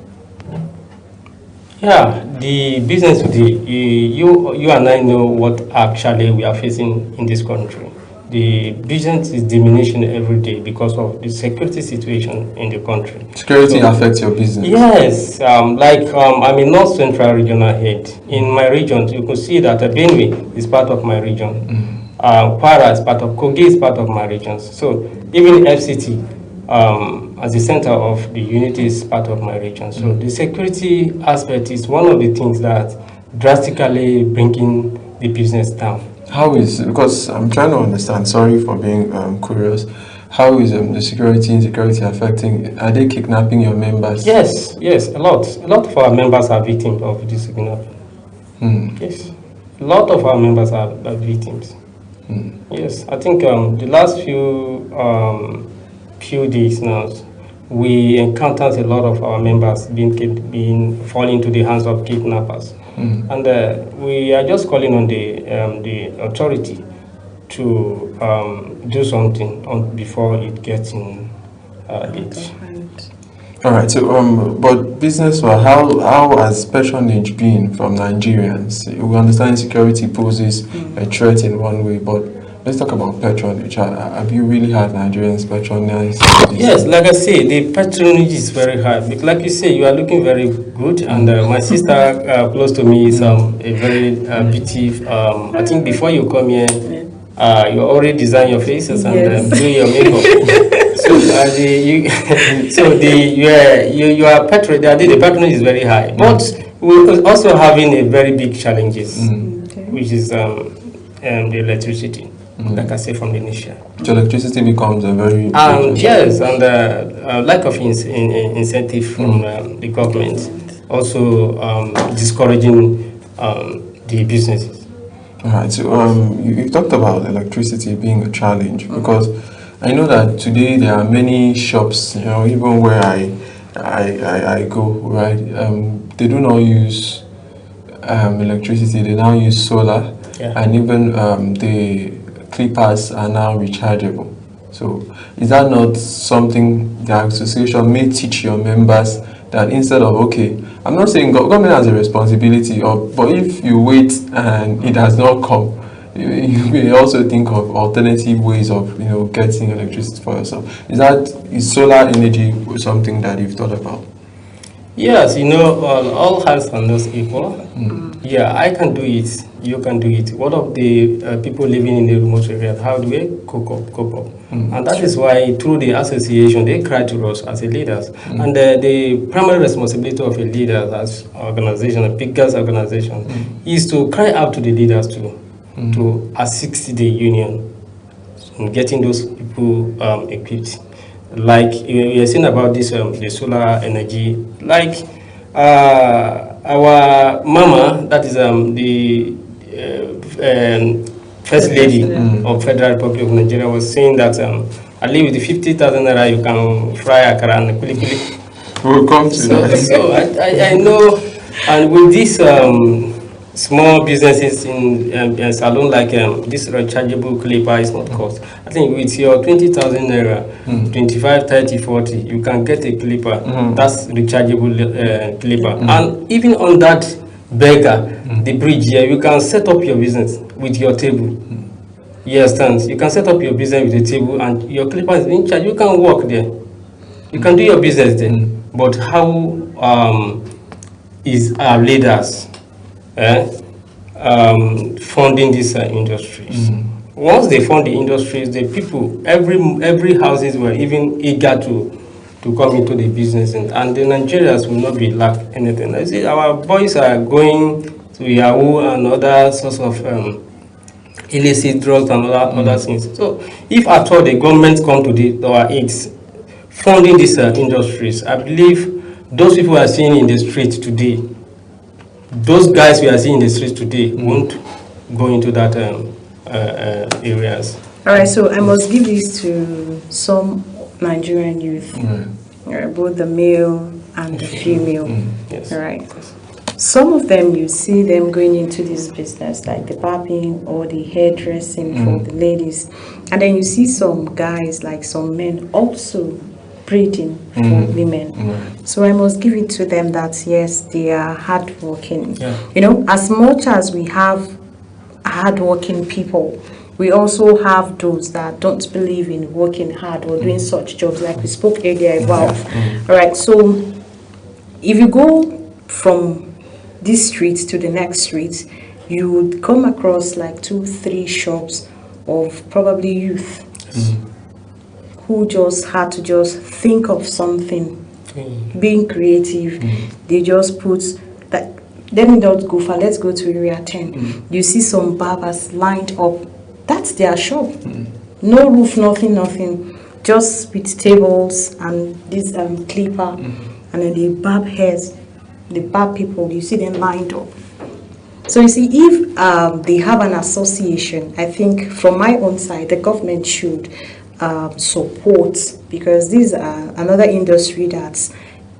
Yeah, the business. You and I know what actually we are facing in this country. The business is diminishing every day because of the security situation in the country. Security affects your business? Yes. I'm a North Central regional head. In my region, you can see that Benue is part of my region. Kwara is part of, Kogi is part of my region. So even FCT, as the center of the unity, is part of my region. So the security aspect is one of the things that drastically bringing the business down. How is, because I'm trying to understand, sorry for being curious, how is the insecurity affecting, are they kidnapping your members? Yes, a lot of our members are victims of this kidnapping. Yes, a lot of our members are victims. Yes, I think the last few days now, we encountered a lot of our members being falling into the hands of kidnappers. And we are just calling on the authority to do something before it gets in it. All right. So, but business, how has patronage been from Nigerians? We understand security poses a threat in one way, but let's talk about patronage. Have you really had Nigerians patronize? Yes, like I say, the patronage is very high. Like you say, you are looking very good, and my sister close to me is a very beauty. I think before you come here, you already design your faces and do your makeup. The patronage is very high, but we're also having a very big challenges, which is the electricity. Like I say from the initial. So electricity becomes a very yes, and lack of incentive from the government, also discouraging the businesses. All right. So you talked about electricity being a challenge because I know that today there are many shops, even where I go, right? They do not use electricity. They now use solar, and even the clippers are now rechargeable. So is that not something the association may teach your members, that instead of, okay, I'm not saying government has a responsibility, but if you wait and it has not come, you may also think of alternative ways of getting electricity for yourself. Is solar energy something that you've thought about? Yes, all hands are not equal. Yeah, I can do it. You can do it. What of the people living in the remote areas? How do we cope up? And that is why through the association, they cry to us as a leaders. And the primary responsibility of a leader as organization, a biggest organization, is to cry out to the leaders to assist the union in getting those people equipped. Like we are saying about this, the solar energy, like our mama, that is the First Lady of Federal Republic of Nigeria, was saying that at least with the 50,000 naira you can fry akara and kuli kuli. We'll come to that. So I know, and with these small businesses in salon like this rechargeable clipper is not cost. I think with your 20,000 naira, 25, 30, 40, you can get a clipper. That's rechargeable clipper. And even on that beggar, the bridge here, you can set up your business with your table. You understand? You can set up your business with a table and your clipper is in charge. You can work there. You can do your business there. But how is our leaders funding these industries? Once they fund the industries, the people, every houses were even eager to come into the business, and the Nigerians will not be lack anything. I see our boys are going to Yahoo and other sorts of illicit drugs and other things. So if at all the government come to our aids, funding these industries, I believe those people we are seeing in the streets today, those guys we are seeing in the streets today won't go into that areas. All right, so I must give this to some Nigerian youth, both the male and the female. Yes. All right. Some of them, you see them going into this business, like the barbing or the hairdressing for the ladies. And then you see some guys, like some men, also braiding for women. So I must give it to them that, yes, they are hardworking. As much as we have hardworking people, we also have those that don't believe in working hard or doing such jobs like we spoke earlier about. All right, so if you go from this street to the next street, you would come across like 2-3 shops of probably youth who just had to just think of something, being creative. They just put that, let me not go far, let's go to area 10. You see some barbers lined up. That's their shop. No roof, nothing. Just with tables and this clipper, and then they barb hairs, they barb people. You see them lined up. So you see, if they have an association, I think from my own side, the government should support, because these are another industry that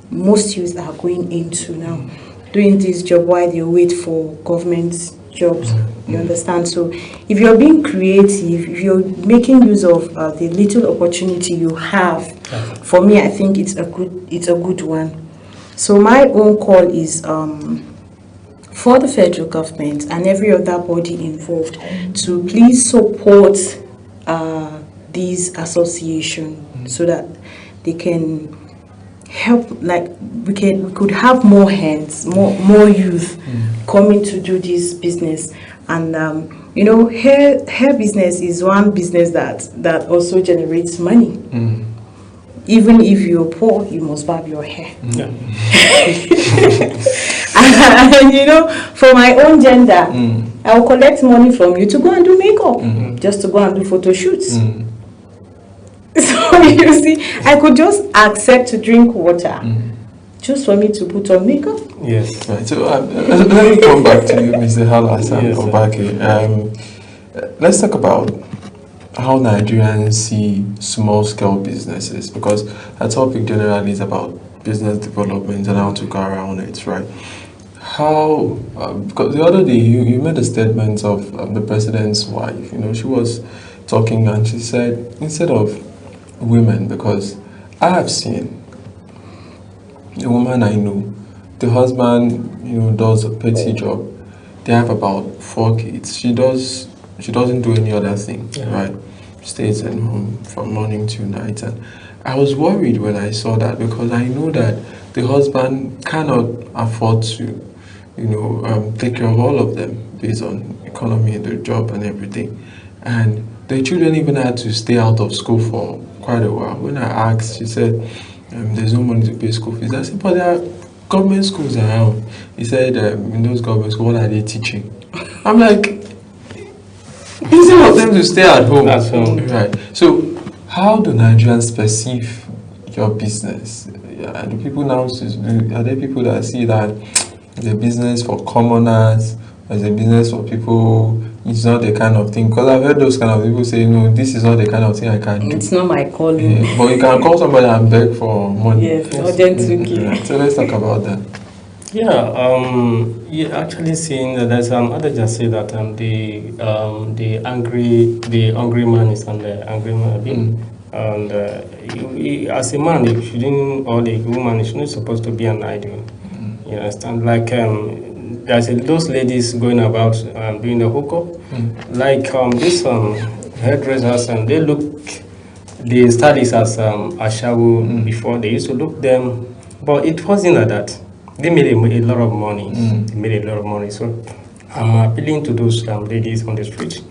most youths are going into now, doing this job while they wait for government jobs. You understand? So if you're being creative, if you're making use of the little opportunity you have, for me, I think it's a good one. So my own call is for the federal government and every other body involved to please support these associations so that they can help, like we could have more hands, more youth coming to do this business. And hair business is one business that also generates money. Even if you're poor, you must barb your hair. And for my own gender, I will collect money from you to go and do makeup, just to go and do photo shoots. So you see, I could just accept to drink water just for me to put on makeup. Yes. Right. So let me come back to you, Mr. Hassan Obake. Let's talk about how Nigerians see small-scale businesses, because our topic generally is about business development and how to go around it, right? How, because the other day you made a statement of the president's wife. She was talking and she said, instead of women, because I have seen a woman I know, the husband, does a petty job. They have about 4 kids. She does she doesn't do any other thing, right? Stays at home from morning to night. And I was worried when I saw that, because I know that the husband cannot afford to, take care of all of them based on economy and the job and everything. And the children even had to stay out of school for quite a while. When I asked, she said, there's no money to pay school fees. I said, but there are government schools around. He said, in those government schools, what are they teaching? I'm like, instead of them to stay at home. That's home. Right. So, how do Nigerians perceive your business? Are there people that see that it's a business for commoners, it's a business for people, it's not the kind of thing? Because I've heard those kind of people say, no, this is not the kind of thing I can do. It's not my calling. But you can call somebody and beg for money. Yes, urgent to give. Right. So let's talk about that. You're actually seeing that there's others just say that the hungry man is on the angry man. And as a man, you shouldn't, or the woman is not supposed to be an idol. You understand? Like there's those ladies going about doing the hookup, like this hairdressers, and they studied as Ashawo before. They used to look them, but it wasn't like that. They made a lot of money. They made a lot of money. So I'm appealing to those ladies on the street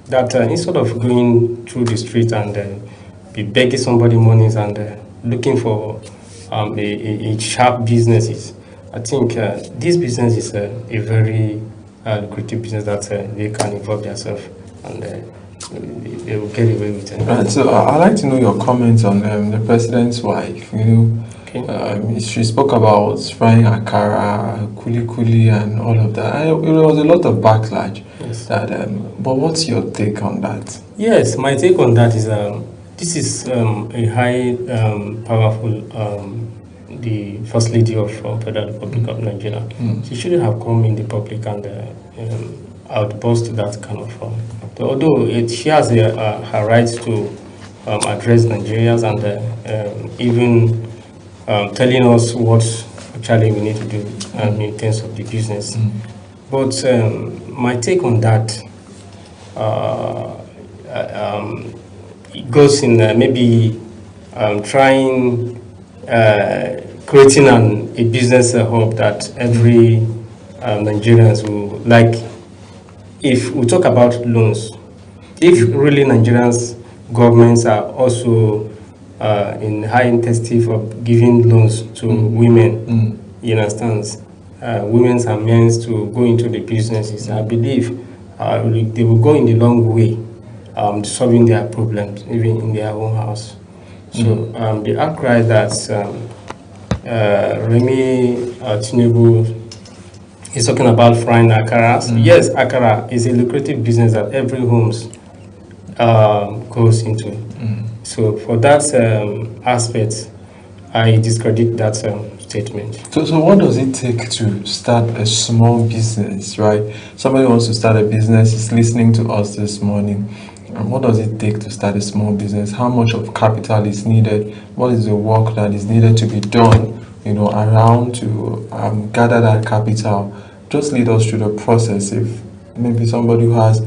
that instead of going through the street and be begging somebody money and looking for a sharp businesses, I think this business is a very lucrative business that they can involve themselves and they will get away with it. Right. So I'd like to know your comments on the president's wife. She spoke about frying akara, kuli and all of that. It was a lot of backlash. Yes. But what's your take on that? Yes, my take on that is this is a high, powerful, the First Lady of Federal Republic of Nigeria. She shouldn't have come in the public and outburst that kind of. Although she has her right to address Nigerians and even telling us what actually we need to do in terms of the business. But my take on that it goes in maybe trying creating a business hub that every Nigerians will like. If we talk about loans, if really Nigerians governments are also in high intensity for giving loans to women, you understand, women and men to go into the businesses, I believe they will go in the long way solving their problems, even in their own house. So the outcry that Remi Tinubu is talking about frying akaras. Yes, akara is a lucrative business that every homes goes into. So for that aspect, I discredit that statement. So what does it take to start a small business, right? Somebody wants to start a business, is listening to us this morning. And what does it take to start a small business? How much of capital is needed? What is the work that is needed to be done, around to gather that capital? Just lead us through the process. If maybe somebody who has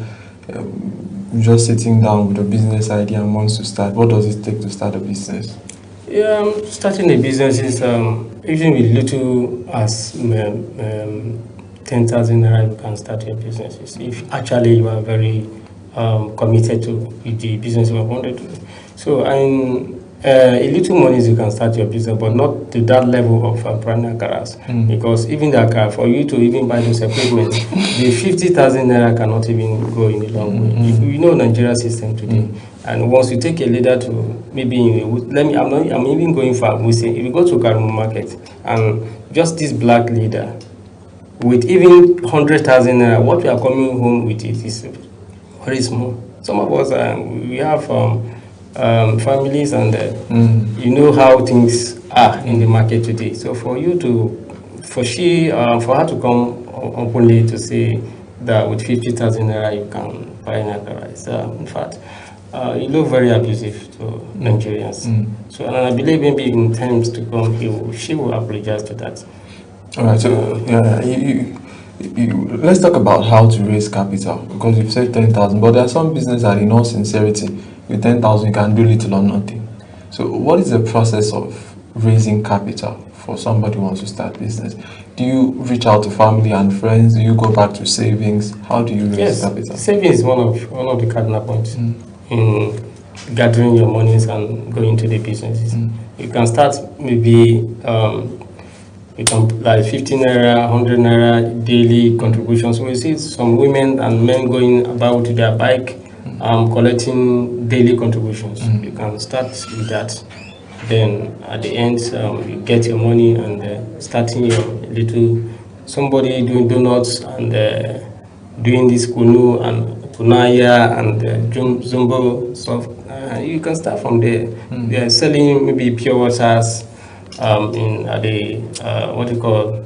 just sitting down with a business idea and wants to start, what does it take to start a business? Starting a business is even with little as 10,000 naira, you can start your businesses. If actually you are very committed to the business you wanted to do. So, a little money you can start your business, but not to that level of brand akaras. Because even the akara, for you to even buy those equipment, the 50,000 naira cannot even go in the long way. You know Nigeria system today. And once you take a leader to maybe I'm even going far. We say if you go to Karumu market and just this black leader with even 100,000 naira, what we are coming home with it is very small. Some of us we have families and you know how things are in the market today. So for her to come openly to say that with 50,000 naira you can buy an akara, in fact, it looked very abusive to Nigerians. So, and I believe maybe in times to come, she will apologize to that. All right. So, let's talk about how to raise capital, because you've said 10,000, but there are some businesses that, in all sincerity, with 10,000 you can do little or nothing. So what is the process of raising capital for somebody who wants to start business? Do you reach out to family and friends? Do you go back to savings? How do you raise capital? Savings is one of the cardinal points in gathering your monies and going into the businesses. You can start maybe you can like 15 naira, 100 naira daily contributions. We see some women and men going about to their bike, collecting daily contributions. You can start with that. Then at the end, you get your money and starting your little, somebody doing donuts and doing this kunu and kunaya and zumbo stuff. You can start from there. They are selling maybe pure waters in the what you call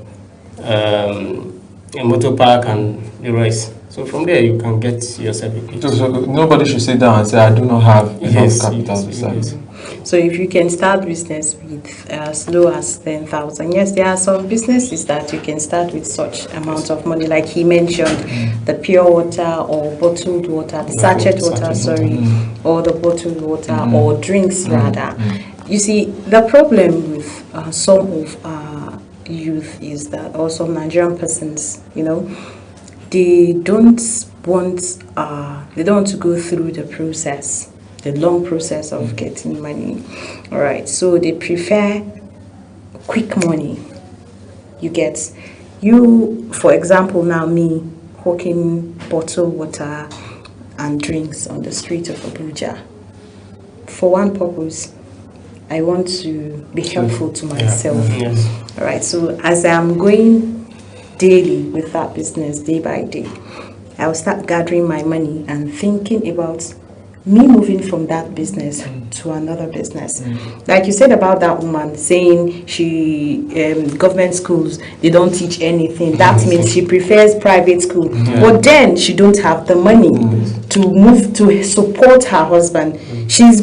a motor park and the rest. So from there you can get yourself a place. So nobody should sit down and say, I do not have enough capital to start. So if you can start business with as low as 10,000, yes, there are some businesses that you can start with such amount of money, like he mentioned, the pure water or bottled water, the sachet water, or the bottled water or drinks rather. You see, the problem with some of our youth is that, or some Nigerian persons, you know, they don't want to go through the process, the long process of getting money. All right, so they prefer quick money. For example, now me hawking bottled water and drinks on the street of Abuja. For one purpose, I want to be helpful to myself. All right, so as I'm going daily with that business, day by day, I'll start gathering my money and thinking about me moving from that business to another business. Like you said about that woman saying she government schools, they don't teach anything. That means she prefers private school. But then she don't have the money to move to support her husband. She's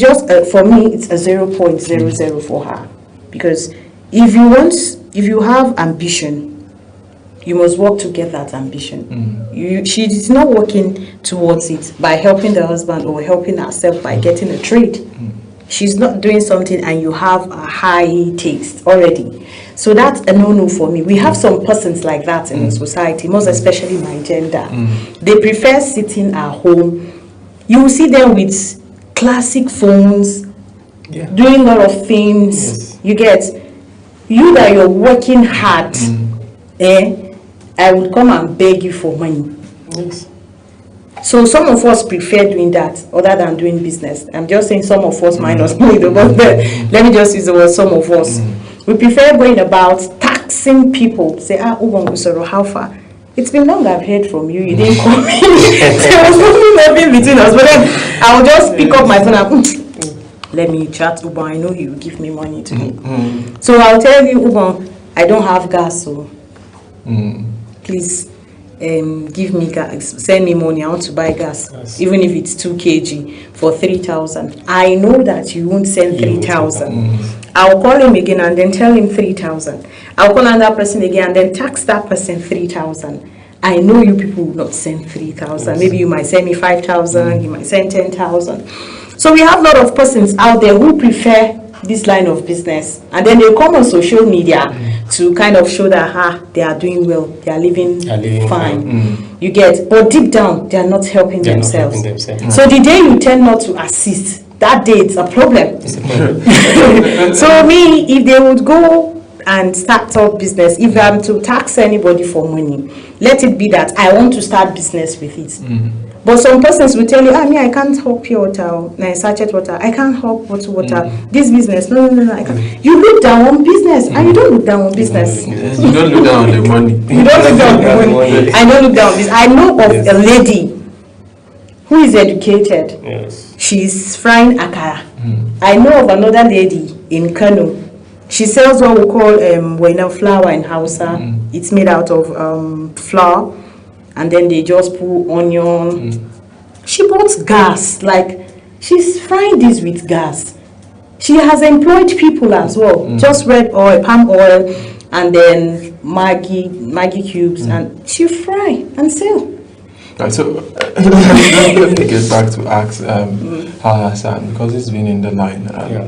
just for me it's a 0.00 for her, because if you have ambition, you must work to get that ambition. She is not working towards it by helping the husband or helping herself by getting a trade. She's not doing something and you have a high taste already. So that's a no-no for me. We have some persons like that in the society, most especially my gender. They prefer sitting at home. You will see them with classic phones, doing a lot of things. You get, you that you're working hard, I would come and beg you for money. So some of us prefer doing that other than doing business. I'm just saying some of us minus me, but let me just use the word some of us. We prefer going about taxing people. Say, how far? It's been long I've heard from you. You didn't call me. There was nothing between us. But then I'll just pick up my phone and let me chat Uban. I know he will give me money today. So I'll tell you, Uban, I don't have gas, so please give me gas, send me money. I want to buy gas, even if it's 2 kg for 3,000. I know that you won't send 3,000. I'll call him again and then tell him 3,000. I'll call another person again and then tax that person 3,000. I know you people will not send 3,000. Maybe you might send me 5,000. You might send 10,000. So we have a lot of persons out there who prefer this line of business, and then they come on social media to kind of show that they are doing well, they are living fine. You get, but deep down they are not helping themselves. So the day you tend not to assist, that day it's a problem. So me, if they would go and start up business, if I'm to tax anybody for money, let it be that I want to start business with it. But some persons will tell you, I can't help pure water, sachet water, I can't help bottled water, this business, no, I can't. You look down on business, and you don't look down on business. You don't look down on the money. You don't look down on the money. I don't look down on this. I know of a lady who is educated. She's frying akara. I know of another lady in Kano. She sells what we call wena flour in Hausa. It's made out of flour. And then they just put onion. She bought gas, like she's frying this with gas. She has employed people as well, just red oil, palm oil, and then Maggie cubes, and you fry and sell. Right, so let me get back to ask Hassan, because he's been in the line.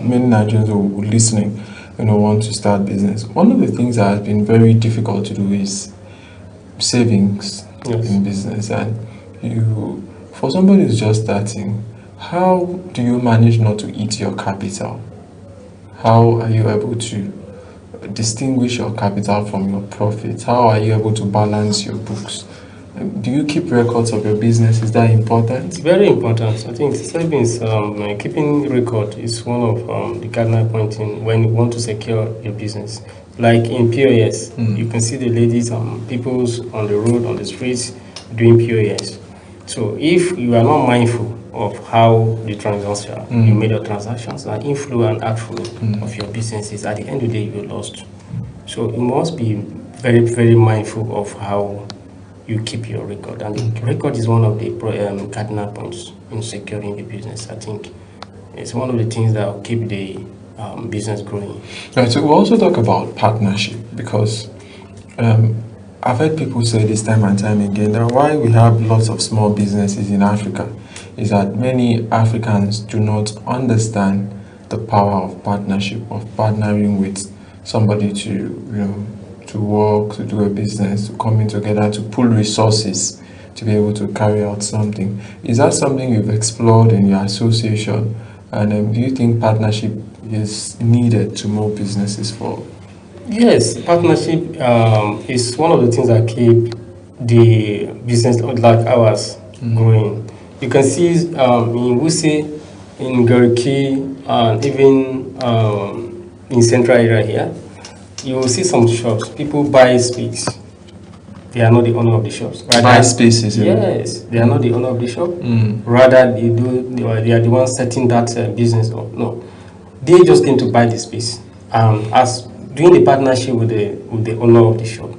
Many Nigerians who are listening, want to start business. One of the things that has been very difficult to do is savings in business. And for somebody who's just starting, how do you manage not to eat your capital? How are you able to distinguish your capital from your profits? How are you able to balance your books? Do you keep records of your business? Is that important? It's very important. I think savings, keeping record is one of the cardinal points when you want to secure your business. Like in POS, you can see the ladies and people on the road, on the streets, doing POS. So if you are not mindful of how the you made your transactions, and inflow and outflow of your businesses, at the end of the day, you're lost. So you must be very, very mindful of how you keep your record, and the record is one of the cardinal points in securing the business. I think it's one of the things that will keep the business growing. Right, so we also talk about partnership, because I've heard people say this time and time again that why we have lots of small businesses in Africa is that many Africans do not understand the power of partnership, of partnering with somebody to work, to do a business, to come in together, to pull resources to be able to carry out something. Is that something you've explored in your association? And do you think partnership is needed to move businesses forward? Yes, partnership is one of the things that keep the business like ours growing. You can see in Wuse, in Gariki, and even in central area here, you will see some shops. People buy space. They are not the owner of the shops. Buy spaces. Yes, they are not the owner of the shop. Rather, they are the ones setting that business up. No, they just came to buy the space. As doing the partnership with the owner of the shop,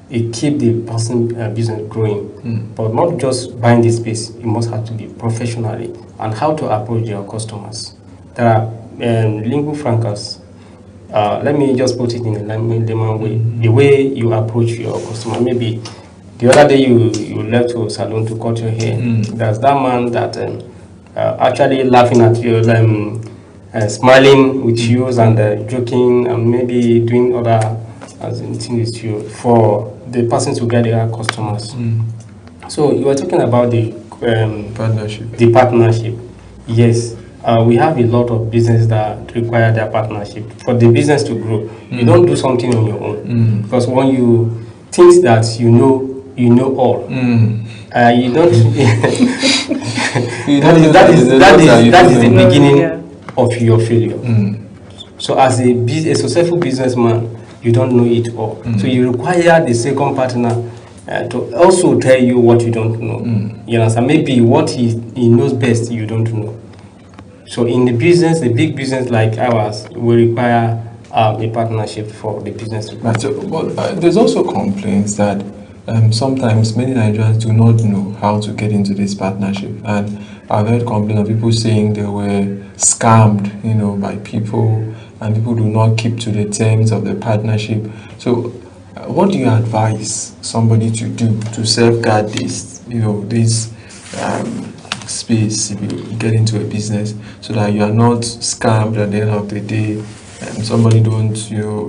it keep the person business growing. But not just buying the space. You must have to be professionally and how to approach your customers. There are lingua francas. Let me just put it in a layman way. The way you approach your customer. Maybe the other day you left to a salon to cut your hair. There's that man that actually laughing at you, smiling with you and joking and maybe doing other things with you for the person to get their customers. So you were talking about the partnership. The partnership. Yes. We have a lot of businesses that require their partnership. For the business to grow, you don't do something on your own. Because when you think that you know all, you don't. That is the beginning of your failure. So as a successful businessman, you don't know it all. So you require the second partner to also tell you what you don't know. You understand? Maybe what he knows best, you don't know. So in the business, the big business like ours, we require a partnership for the business. Right, so, but there's also complaints that sometimes many Nigerians do not know how to get into this partnership. And I've heard complaints of people saying they were scammed, by people, and people do not keep to the terms of the partnership. So what do you advise somebody to do to safeguard this, this space if you get into a business, so that you are not scammed at the end of the day? Somebody don't,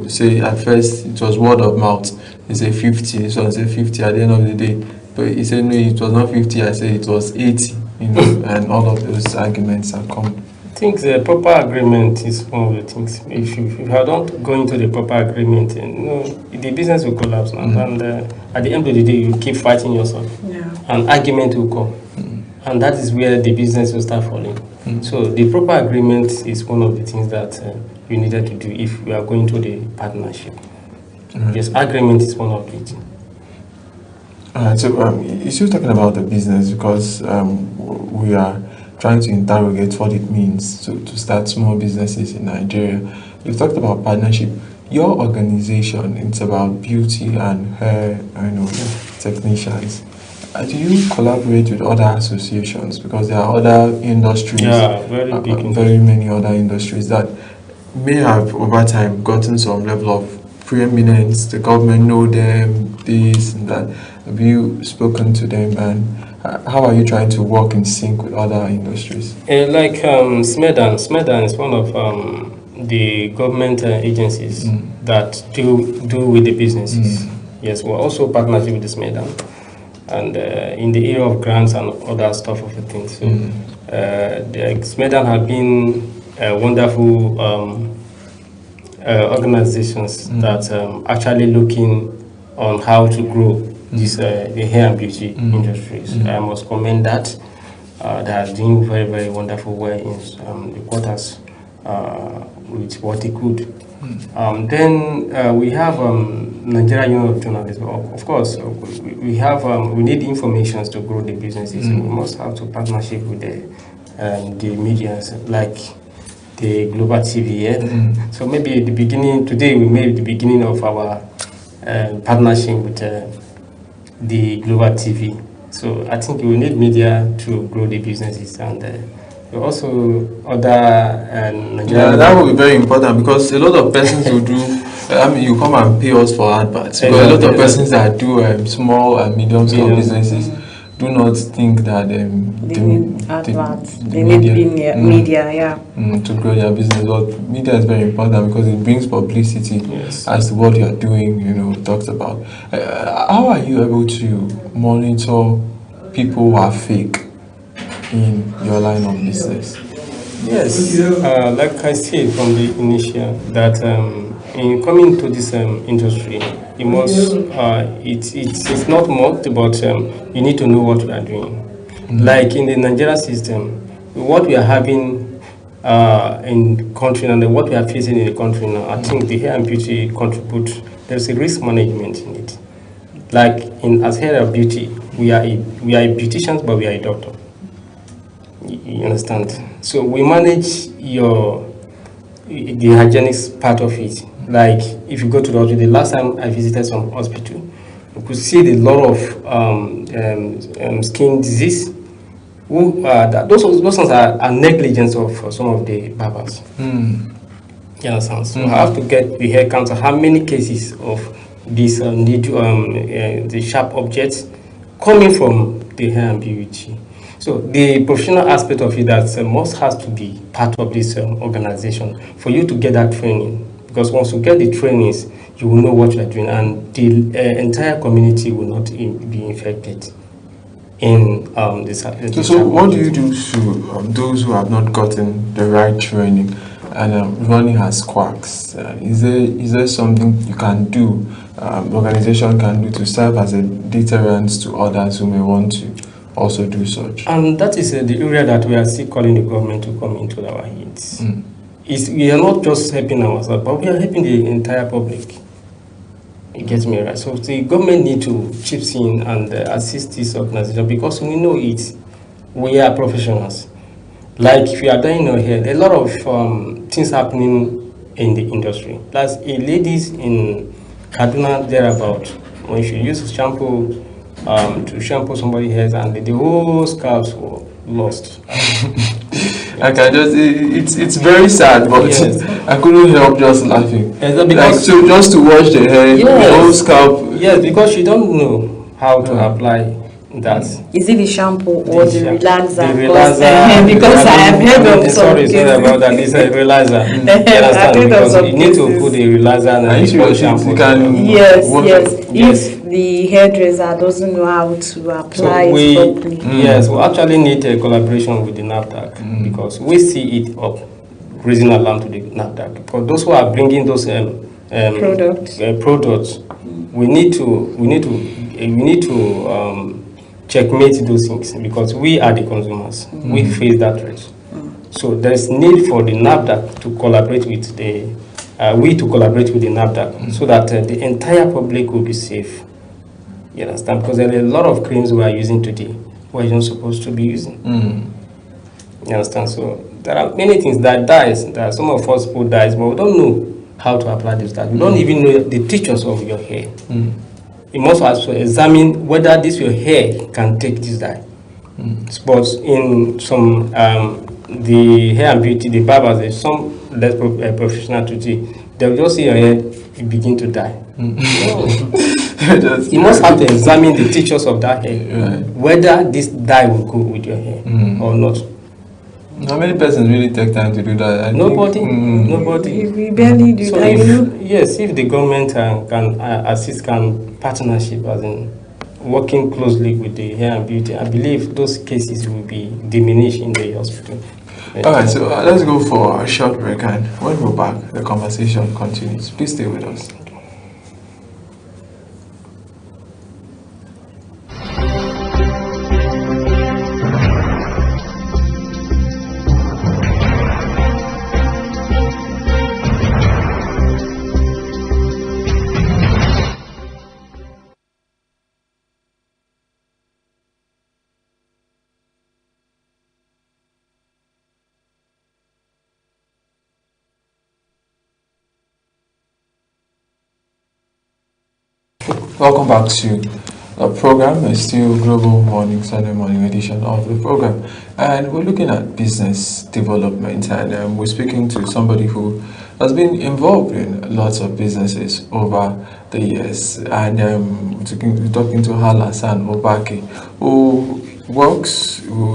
say at first it was word of mouth, they say 50, this one say 50 at the end of the day, but he said no, it was not 50, I said it was 80, and all of those arguments are common. I think the proper agreement is one of the things. If you don't go into the proper agreement, the business will collapse now. And at the end of the day, you keep fighting yourself. An argument will come. And that is where the business will start falling. So the proper agreement is one of the things that you needed to do if you are going to the partnership. Yes, agreement is one of it. Alright, so you're still talking about the business, because we are trying to interrogate what it means to start small businesses in Nigeria. You've talked about partnership. Your organization, it's about beauty and hair, technicians. Do you collaborate with other associations? Because there are other industries, very many other industries that may have over time gotten some level of preeminent, the government know them, this and that. Have you spoken to them, and how are you trying to work in sync with other industries? Like SMEDAN is one of the government agencies that do with the businesses. Yes, we're also partnership with the SMEDAN, and in the area of grants and other stuff of the things. So the SMEDAN have been wonderful organizations that actually looking on how to grow this the hair and beauty industries. I must commend that. They are doing very, very wonderful work in the quarters with what they could. Then we have Nigeria Union of Journalists. Of course, we have we need information to grow the businesses. And we must have to partnership with the media, like the Global TV. So maybe at the beginning today we made the beginning of our partnership with the Global TV. So I think we need media to grow the businesses, and also other Nigerian. That will be very important, because a lot of persons will do. I mean, you come and pay us for adverts. But a lot of persons that do small and medium-scale businesses do not think that they need adverts. They need media, to grow their business. But media is very important because it brings publicity as to what you are doing. Talks about. How are you able to monitor people who are fake in your line of business? Yes, like I said from the initial, that in coming to this industry, you must it's not much, but you need to know what we are doing. Like in the Nigeria system, what we are having in the country and what we are facing in the country now, I think the hair and beauty contribute. There's a risk management in it. Like as hair and beauty, we are a beauticians, but we are a doctor. You understand? So we manage the hygienics part of it. Like if you go to the hospital, the last time I visited some hospital, you could see the lot of skin disease. Those ones are negligence of some of the barbers. You understand? So I have to get the hair counter. How many cases of these the sharp objects coming from the hair and beauty? So the professional aspect of it that must has to be part of this organization for you to get that training. Because once you get the trainings, you will know what you are doing, and the entire community will not be infected in this. So what do you do to those who have not gotten the right training and running as quacks? Is there something you can do, organization can do to serve as a deterrent to others who may want to also do such? And that is the area that we are still calling the government to come into our heads. We are not just helping ourselves, but we are helping the entire public. It gets me right. So the government need to chip in and assist this organization, because we know it. We are professionals. Like if you are dying your hair, a lot of things happening in the industry. Plus, ladies in Kaduna thereabout, when she use shampoo to shampoo somebody's hair, and the whole scalps were lost. I can it's very sad, but I couldn't help just laughing. Just to wash the hair, the whole scalp. Yes, because you don't know how to apply that. Is it the shampoo or the relaxer? The relaxer. Because I have heard of sorry about that. It's a relaxer. You need to put the relaxer and the shampoo. Yes. If the hairdresser doesn't know how to apply it properly. Yes, we actually need a collaboration with the NAFDAC, because we see it up, raising alarm to the NAFDAC. Because those who are bringing those products, we need to checkmate those things, because we are the consumers. We face that threat. So there is need for the NAFDAC to collaborate with the NAFDAC, so that the entire public will be safe. You understand? Because there are a lot of creams we are using today we are not supposed to be using. You understand? So there are many things that dies. There are some of us put dyes, but we don't know how to apply this dye. We don't even know the features of your hair. You must also examine whether your hair can take this dye. But in some the hair and beauty, the barbers, there's some less professional today. They'll just see your hair it begin to die. Just, you must have to examine the teachers of that hair, right, whether this dye will go with your hair or not. How many persons really take time to do that? Nobody. Nobody. We barely do So that, you know. yes, if the government can assist, can partnership, as in working closely with the hair and beauty, I believe those cases will be diminished in the hospital. All right, so let's go for a short break, and when we're back, the conversation continues. Please stay with us. Welcome back to the program. It's still Global Morning, Sunday morning edition of the program, and we're looking at business development, and we're speaking to somebody who has been involved in lots of businesses over the years, and we're talking to Alasan Obake, who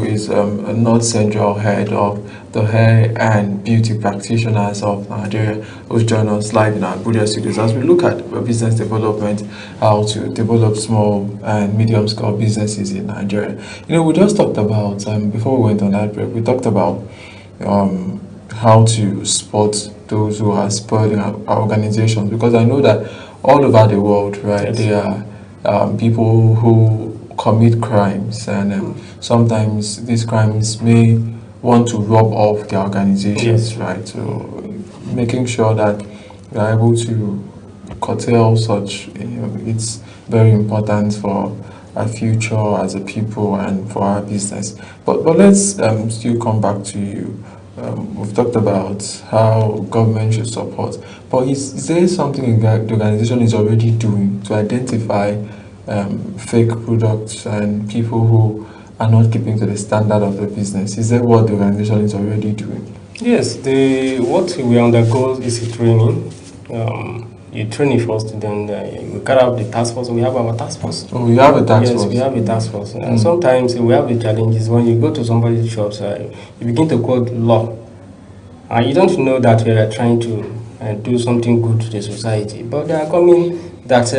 is a North Central head of the hair and beauty practitioners of Nigeria, who's joined us live in our Abuja studios as we look at business development, how to develop small and medium-scale businesses in Nigeria. You know, we just talked about, before we went on that break, we talked about how to spot those who are spoiling our organizations, because I know that all over the world, right, there are people who commit crimes, and sometimes these crimes may want to rob off their organizations, right? So making sure that we're able to curtail such, it's very important for our future as a people and for our business. But let's still come back to you. We've talked about how government should support, but is there something that the organization is already doing to identify fake products and people who are not keeping to the standard of the business? Is that what the organization is already doing? Yes, what we undergo is a training. You train it first, then we carry out the task force. We have our task force. Oh, we have a task force? Yes, we have a task force. Sometimes we have the challenges when you go to somebody's shops, you begin to quote law. You don't know that we are trying to do something good to the society, but they are coming that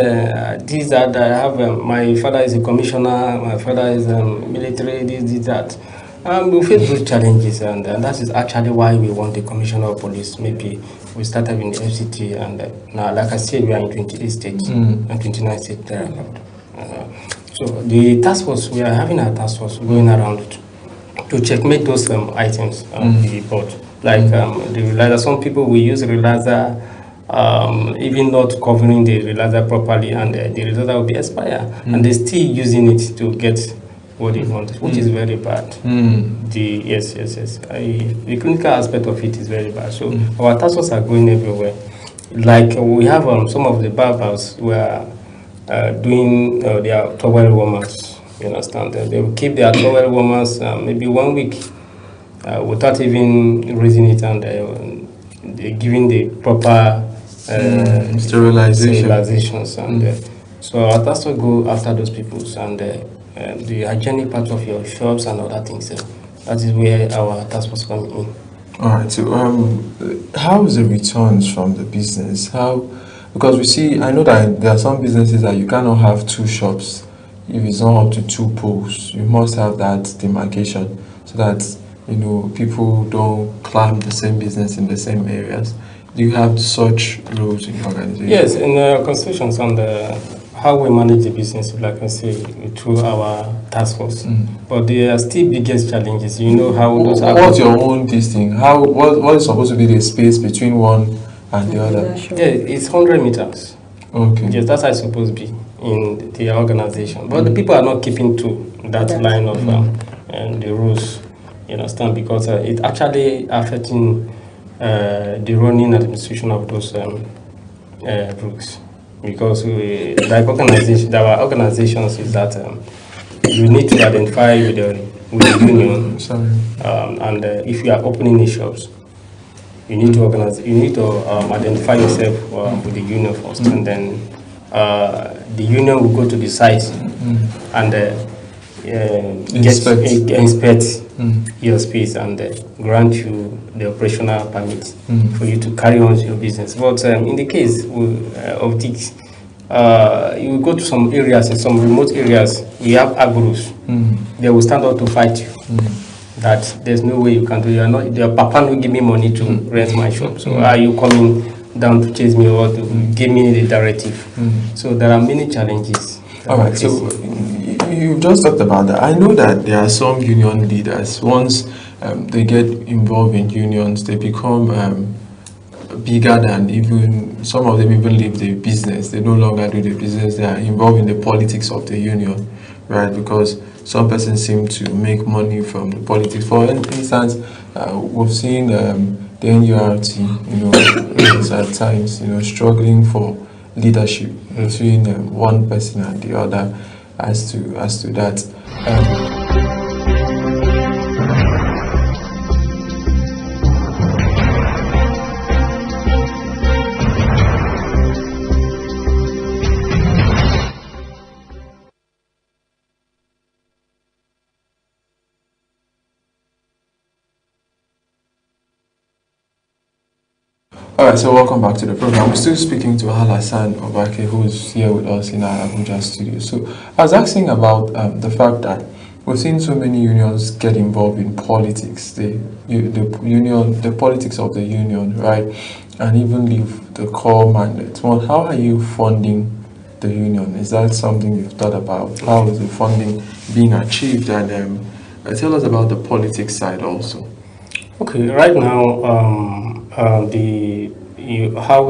these that I have, my father is a commissioner, my father is military, this, that. We face those challenges, and that is actually why we want the commissioner of police. Maybe we started in the FCT, and now, like I said, we are in 28 states and 29 states there. So the task force, we are having a task force going around to checkmate those items on the board. Like the realizer, some people will use realizer, even not covering the realizer properly, and the realizer will be expired, and they're still using it to get what they want, which is very bad. The clinical aspect of it is very bad. So our task forces are going everywhere. Like we have some of the barbers who are doing their towel warmers. You understand? They will keep their towel warmers maybe 1 week without even raising it, and they're giving the proper sterilizations. And so our task force go after those people, and the hygienic part of your shops and other things. That is where our task force comes in. All right. So, how is the returns from the business? Because we see, I know that there are some businesses that you cannot have 2 shops if it's not up to 2 poles. You must have that demarcation so that people don't climb the same business in the same areas. Do you have such rules in your organization? Yes, in the constitutions on how we manage the business, like I say, through our task force. But there are still biggest challenges. You know how those are. What's your own this thing? What is supposed to be the space between one and the other? Yeah, it's 100 meters. Okay. Yes, that's how it's supposed to be in the organization. But the people are not keeping to that line of the rules. You understand? Because it actually affecting the running administration of those groups. Because our organizations is that you need to identify with the union, and if you are opening the shops, you need to organize. You need to identify yourself with the union first, and then the union will go to the site and inspect your space and grant you the operational permit for you to carry on your business. But in the case of this, you will go to some areas, in some remote areas, we have agros. They will stand up to fight you. That there's no way you can do. You are not. Your papa will give me money to rent my shop. So are you coming down to chase me or to give me the directive? So there are many challenges. All right. So you just talked about that. I know that there are some union leaders. Once they get involved in unions, they become bigger than even some of them. Even leave the business. They no longer do the business. They are involved in the politics of the union, right? Because some persons seem to make money from the politics. For instance, we've seen the NURT, at times, struggling for leadership between one person and the other as to that. Alright, so welcome back to the program. We're still speaking to Alassane Obake, who is here with us in our Abuja studio. So I was asking about the fact that we've seen so many unions get involved in politics, the politics of the union, right, and even leave the core mandate. Well, how are you funding the union? Is that something you've thought about? How is the funding being achieved? And tell us about the politics side also. Okay, right now, how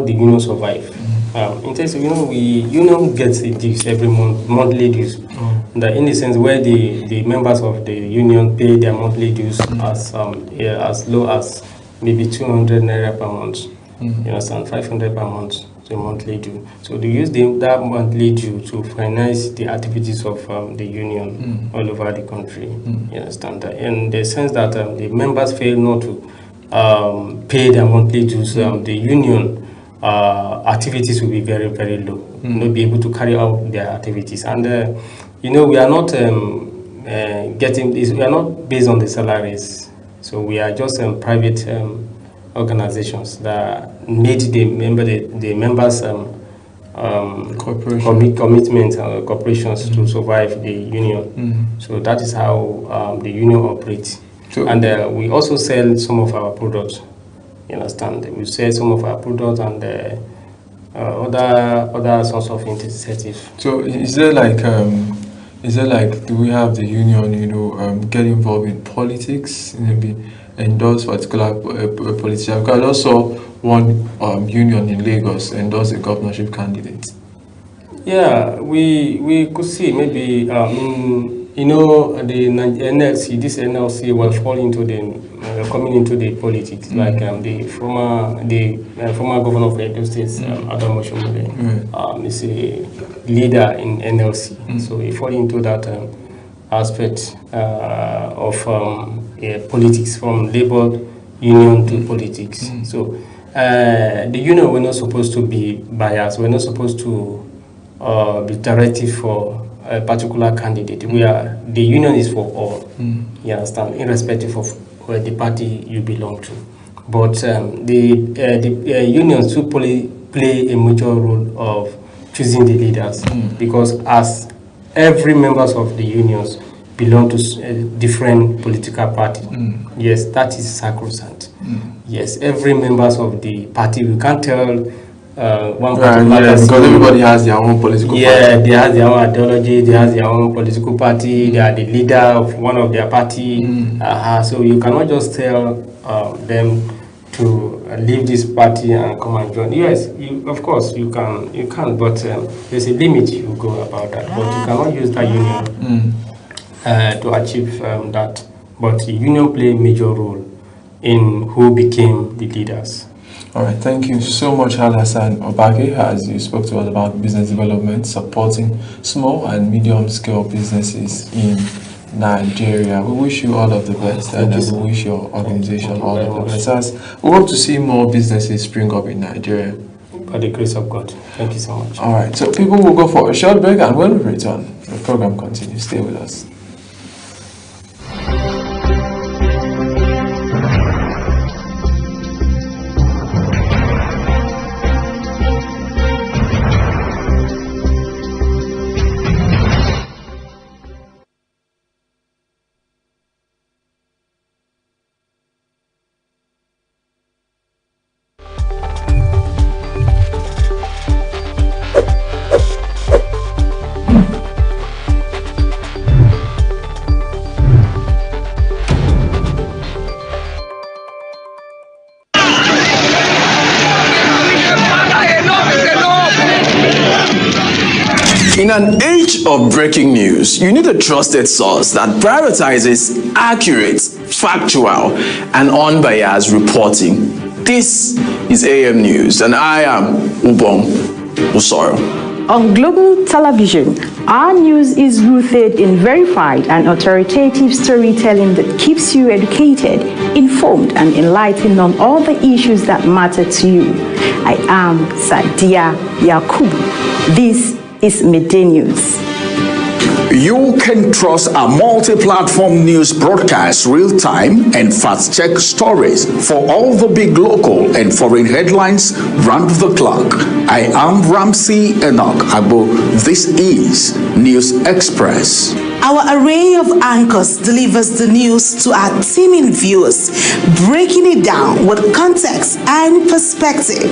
the union survive. In terms of union gets a dues every month, monthly dues. That in the sense where the members of the union pay their monthly dues as low as maybe 200 naira per month. You understand, 500 per month. So monthly due. So they use that monthly due to finance the activities of the union all over the country. You understand that? In the sense that the members fail not to pay their monthly dues, the union activities will be very, very low. Not be able to carry out their activities. And we are not we are not based on the salaries. So we are just private organizations that made the members commitment corporations to survive the union. So that is how the union operates. And we also sell some of our products. You understand? We sell some of our products and other sorts of initiatives. So is there like do we have the union get involved in politics, maybe endorse particular politician? Because I also one union in Lagos endorse a governorship candidate. Yeah, we could see maybe the NLC, this NLC will fall into the coming into the politics, like the former governor of Edo State, Adam Oshomole, is a leader in NLC, so he fall into that aspect of politics, from labor union to politics. So the union were not supposed to be biased. We're not supposed to be directive for a particular candidate. The union is for all. You understand, irrespective of where the party you belong to. But the unions do play a major role of choosing the leaders, because as every members of the unions belong to different political party. Yes, that is sacrosanct. Yes, every members of the party, we can't tell one particular because everybody has their own political party. Yeah, they have their own ideology, they have their own political party, they are the leader of one of their party. So you cannot just tell them to leave this party and come and join. Yes, of course you can, but there's a limit you go about that. But you cannot use that union to achieve that. But the union play a major role in who became the leaders. All right, thank you so much, Alassane Obake, as you spoke to us about business development, supporting small and medium-scale businesses in Nigeria. We wish you all of the best, and we wish your organization all of the best. As we hope to see more businesses spring up in Nigeria. By the grace of God. Thank you so much. All right, so people will go for a short break, and when we return, the program continues. Stay with us. In an age of breaking news, you need a trusted source that prioritizes accurate, factual, and unbiased reporting. This is AM News, and I am Ubong Usoro. On global television, our news is rooted in verified and authoritative storytelling that keeps you educated, informed, and enlightened on all the issues that matter to you. I am Sadia Yakubu. This is Midday News. You can trust a multi-platform news broadcast, real-time and fast-check stories for all the big local and foreign headlines round the clock. I am Ramsey Enoch Agbo. This is News Express. Our array of anchors delivers the news to our teeming viewers, breaking it down with context and perspective.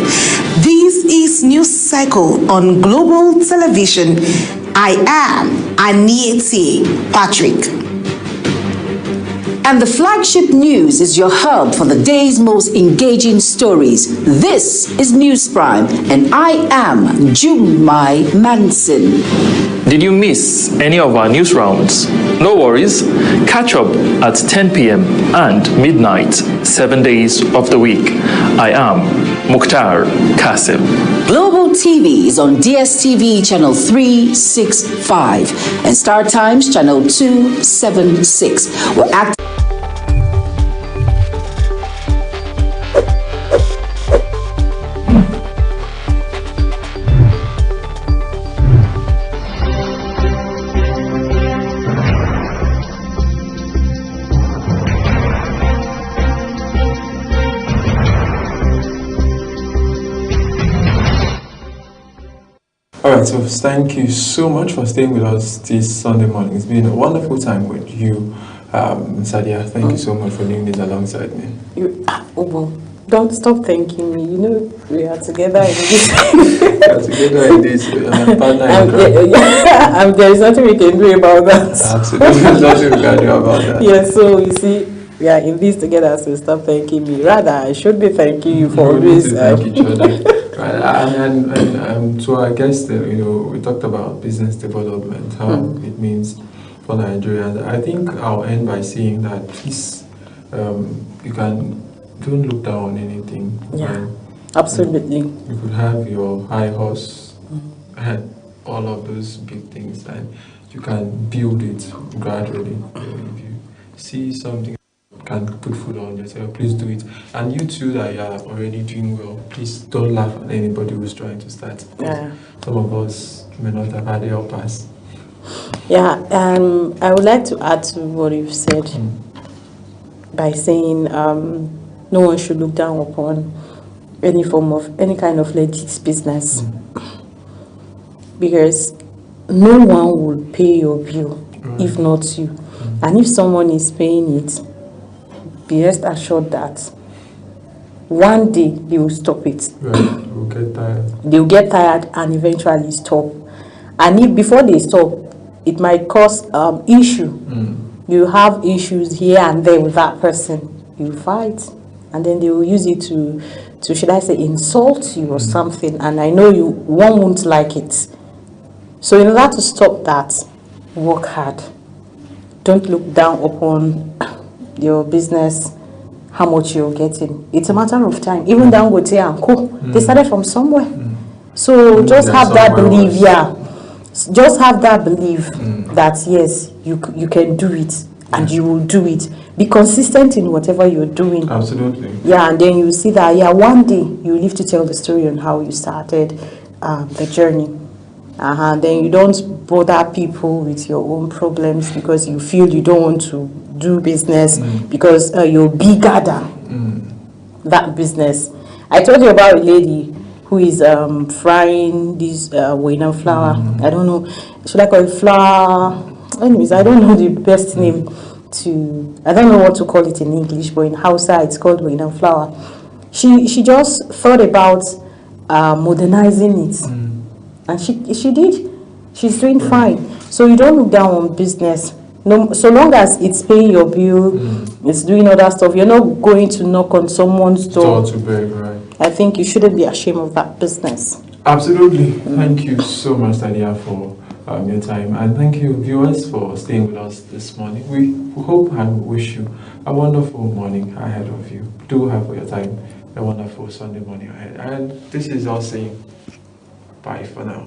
This is News Cycle on Global Television. I am Anieti Patrick. And the flagship news is your hub for the day's most engaging stories. This is News Prime, and I am Jumai Manson. Did you miss any of our news rounds? No worries. Catch up at 10 p.m. and midnight, 7 days of the week. I am Mukhtar Kasim. Global TV is on DSTV channel 365 and Star Times channel 276. We're active. Alright, so thank you so much for staying with us this Sunday morning. It's been a wonderful time with you, Sadia. Thank you so much for doing this alongside me. Don't stop thanking me. You know, we are together in this. We are together in this. I'm a partner in crime. There is nothing we can do about that. Absolutely, there's nothing we can do about that. Yes, so you see, we are in this together, so stop thanking me. Rather, I should be thanking you for always. Thank each other. Right. And to our guests, we talked about business development, how it means for Nigerians. I think I'll end by saying that please, don't look down on anything. Yeah, absolutely. You could have your high horse and all of those big things, and you can build it gradually. If you see something can put food on yourself, please do it. And you too that you are already doing well, please don't laugh at anybody who's trying to start. Yeah. Some of us may not have had help us. Yeah, I would like to add to what you've said by saying no one should look down upon any kind of legit business, because no one will pay your bill if not you. And if someone is paying it, be rest assured that one day they will stop it. Right, we'll get tired. They'll get tired and eventually stop. And if before they stop, it might cause issue. You have issues here and there with that person. You fight, and then they will use it to should I say, insult you or something. And I know one won't like it. So in order to stop that, work hard. Don't look down upon your business, how much you're getting. It's a matter of time. Even Dangote and Co, they started from somewhere. So just have that belief, Just have that belief that yes, you can do it, and you will do it. Be consistent in whatever you're doing. Absolutely. Yeah, and then you see that one day you live to tell the story on how you started the journey. And then you don't bother people with your own problems because you feel you don't want to do business because you're bigger than that business. I told you about a lady who is frying this Waina flour. I don't know, should I call it flour? Anyways, I don't know the best name I don't know what to call it in English, but in Hausa it's called Waina flour. She just thought about modernizing it. And she did. She's doing fine. So you don't look down on business. No, so long as it's paying your bill, it's doing other stuff. You're not going to knock on someone's door. To beg, right? I think you shouldn't be ashamed of that business. Absolutely. Thank you so much, Tania, for your time. And thank you, viewers, for staying with us this morning. We hope and wish you a wonderful morning ahead of you. Do have for your time a wonderful Sunday morning ahead. And this is us saying bye for now.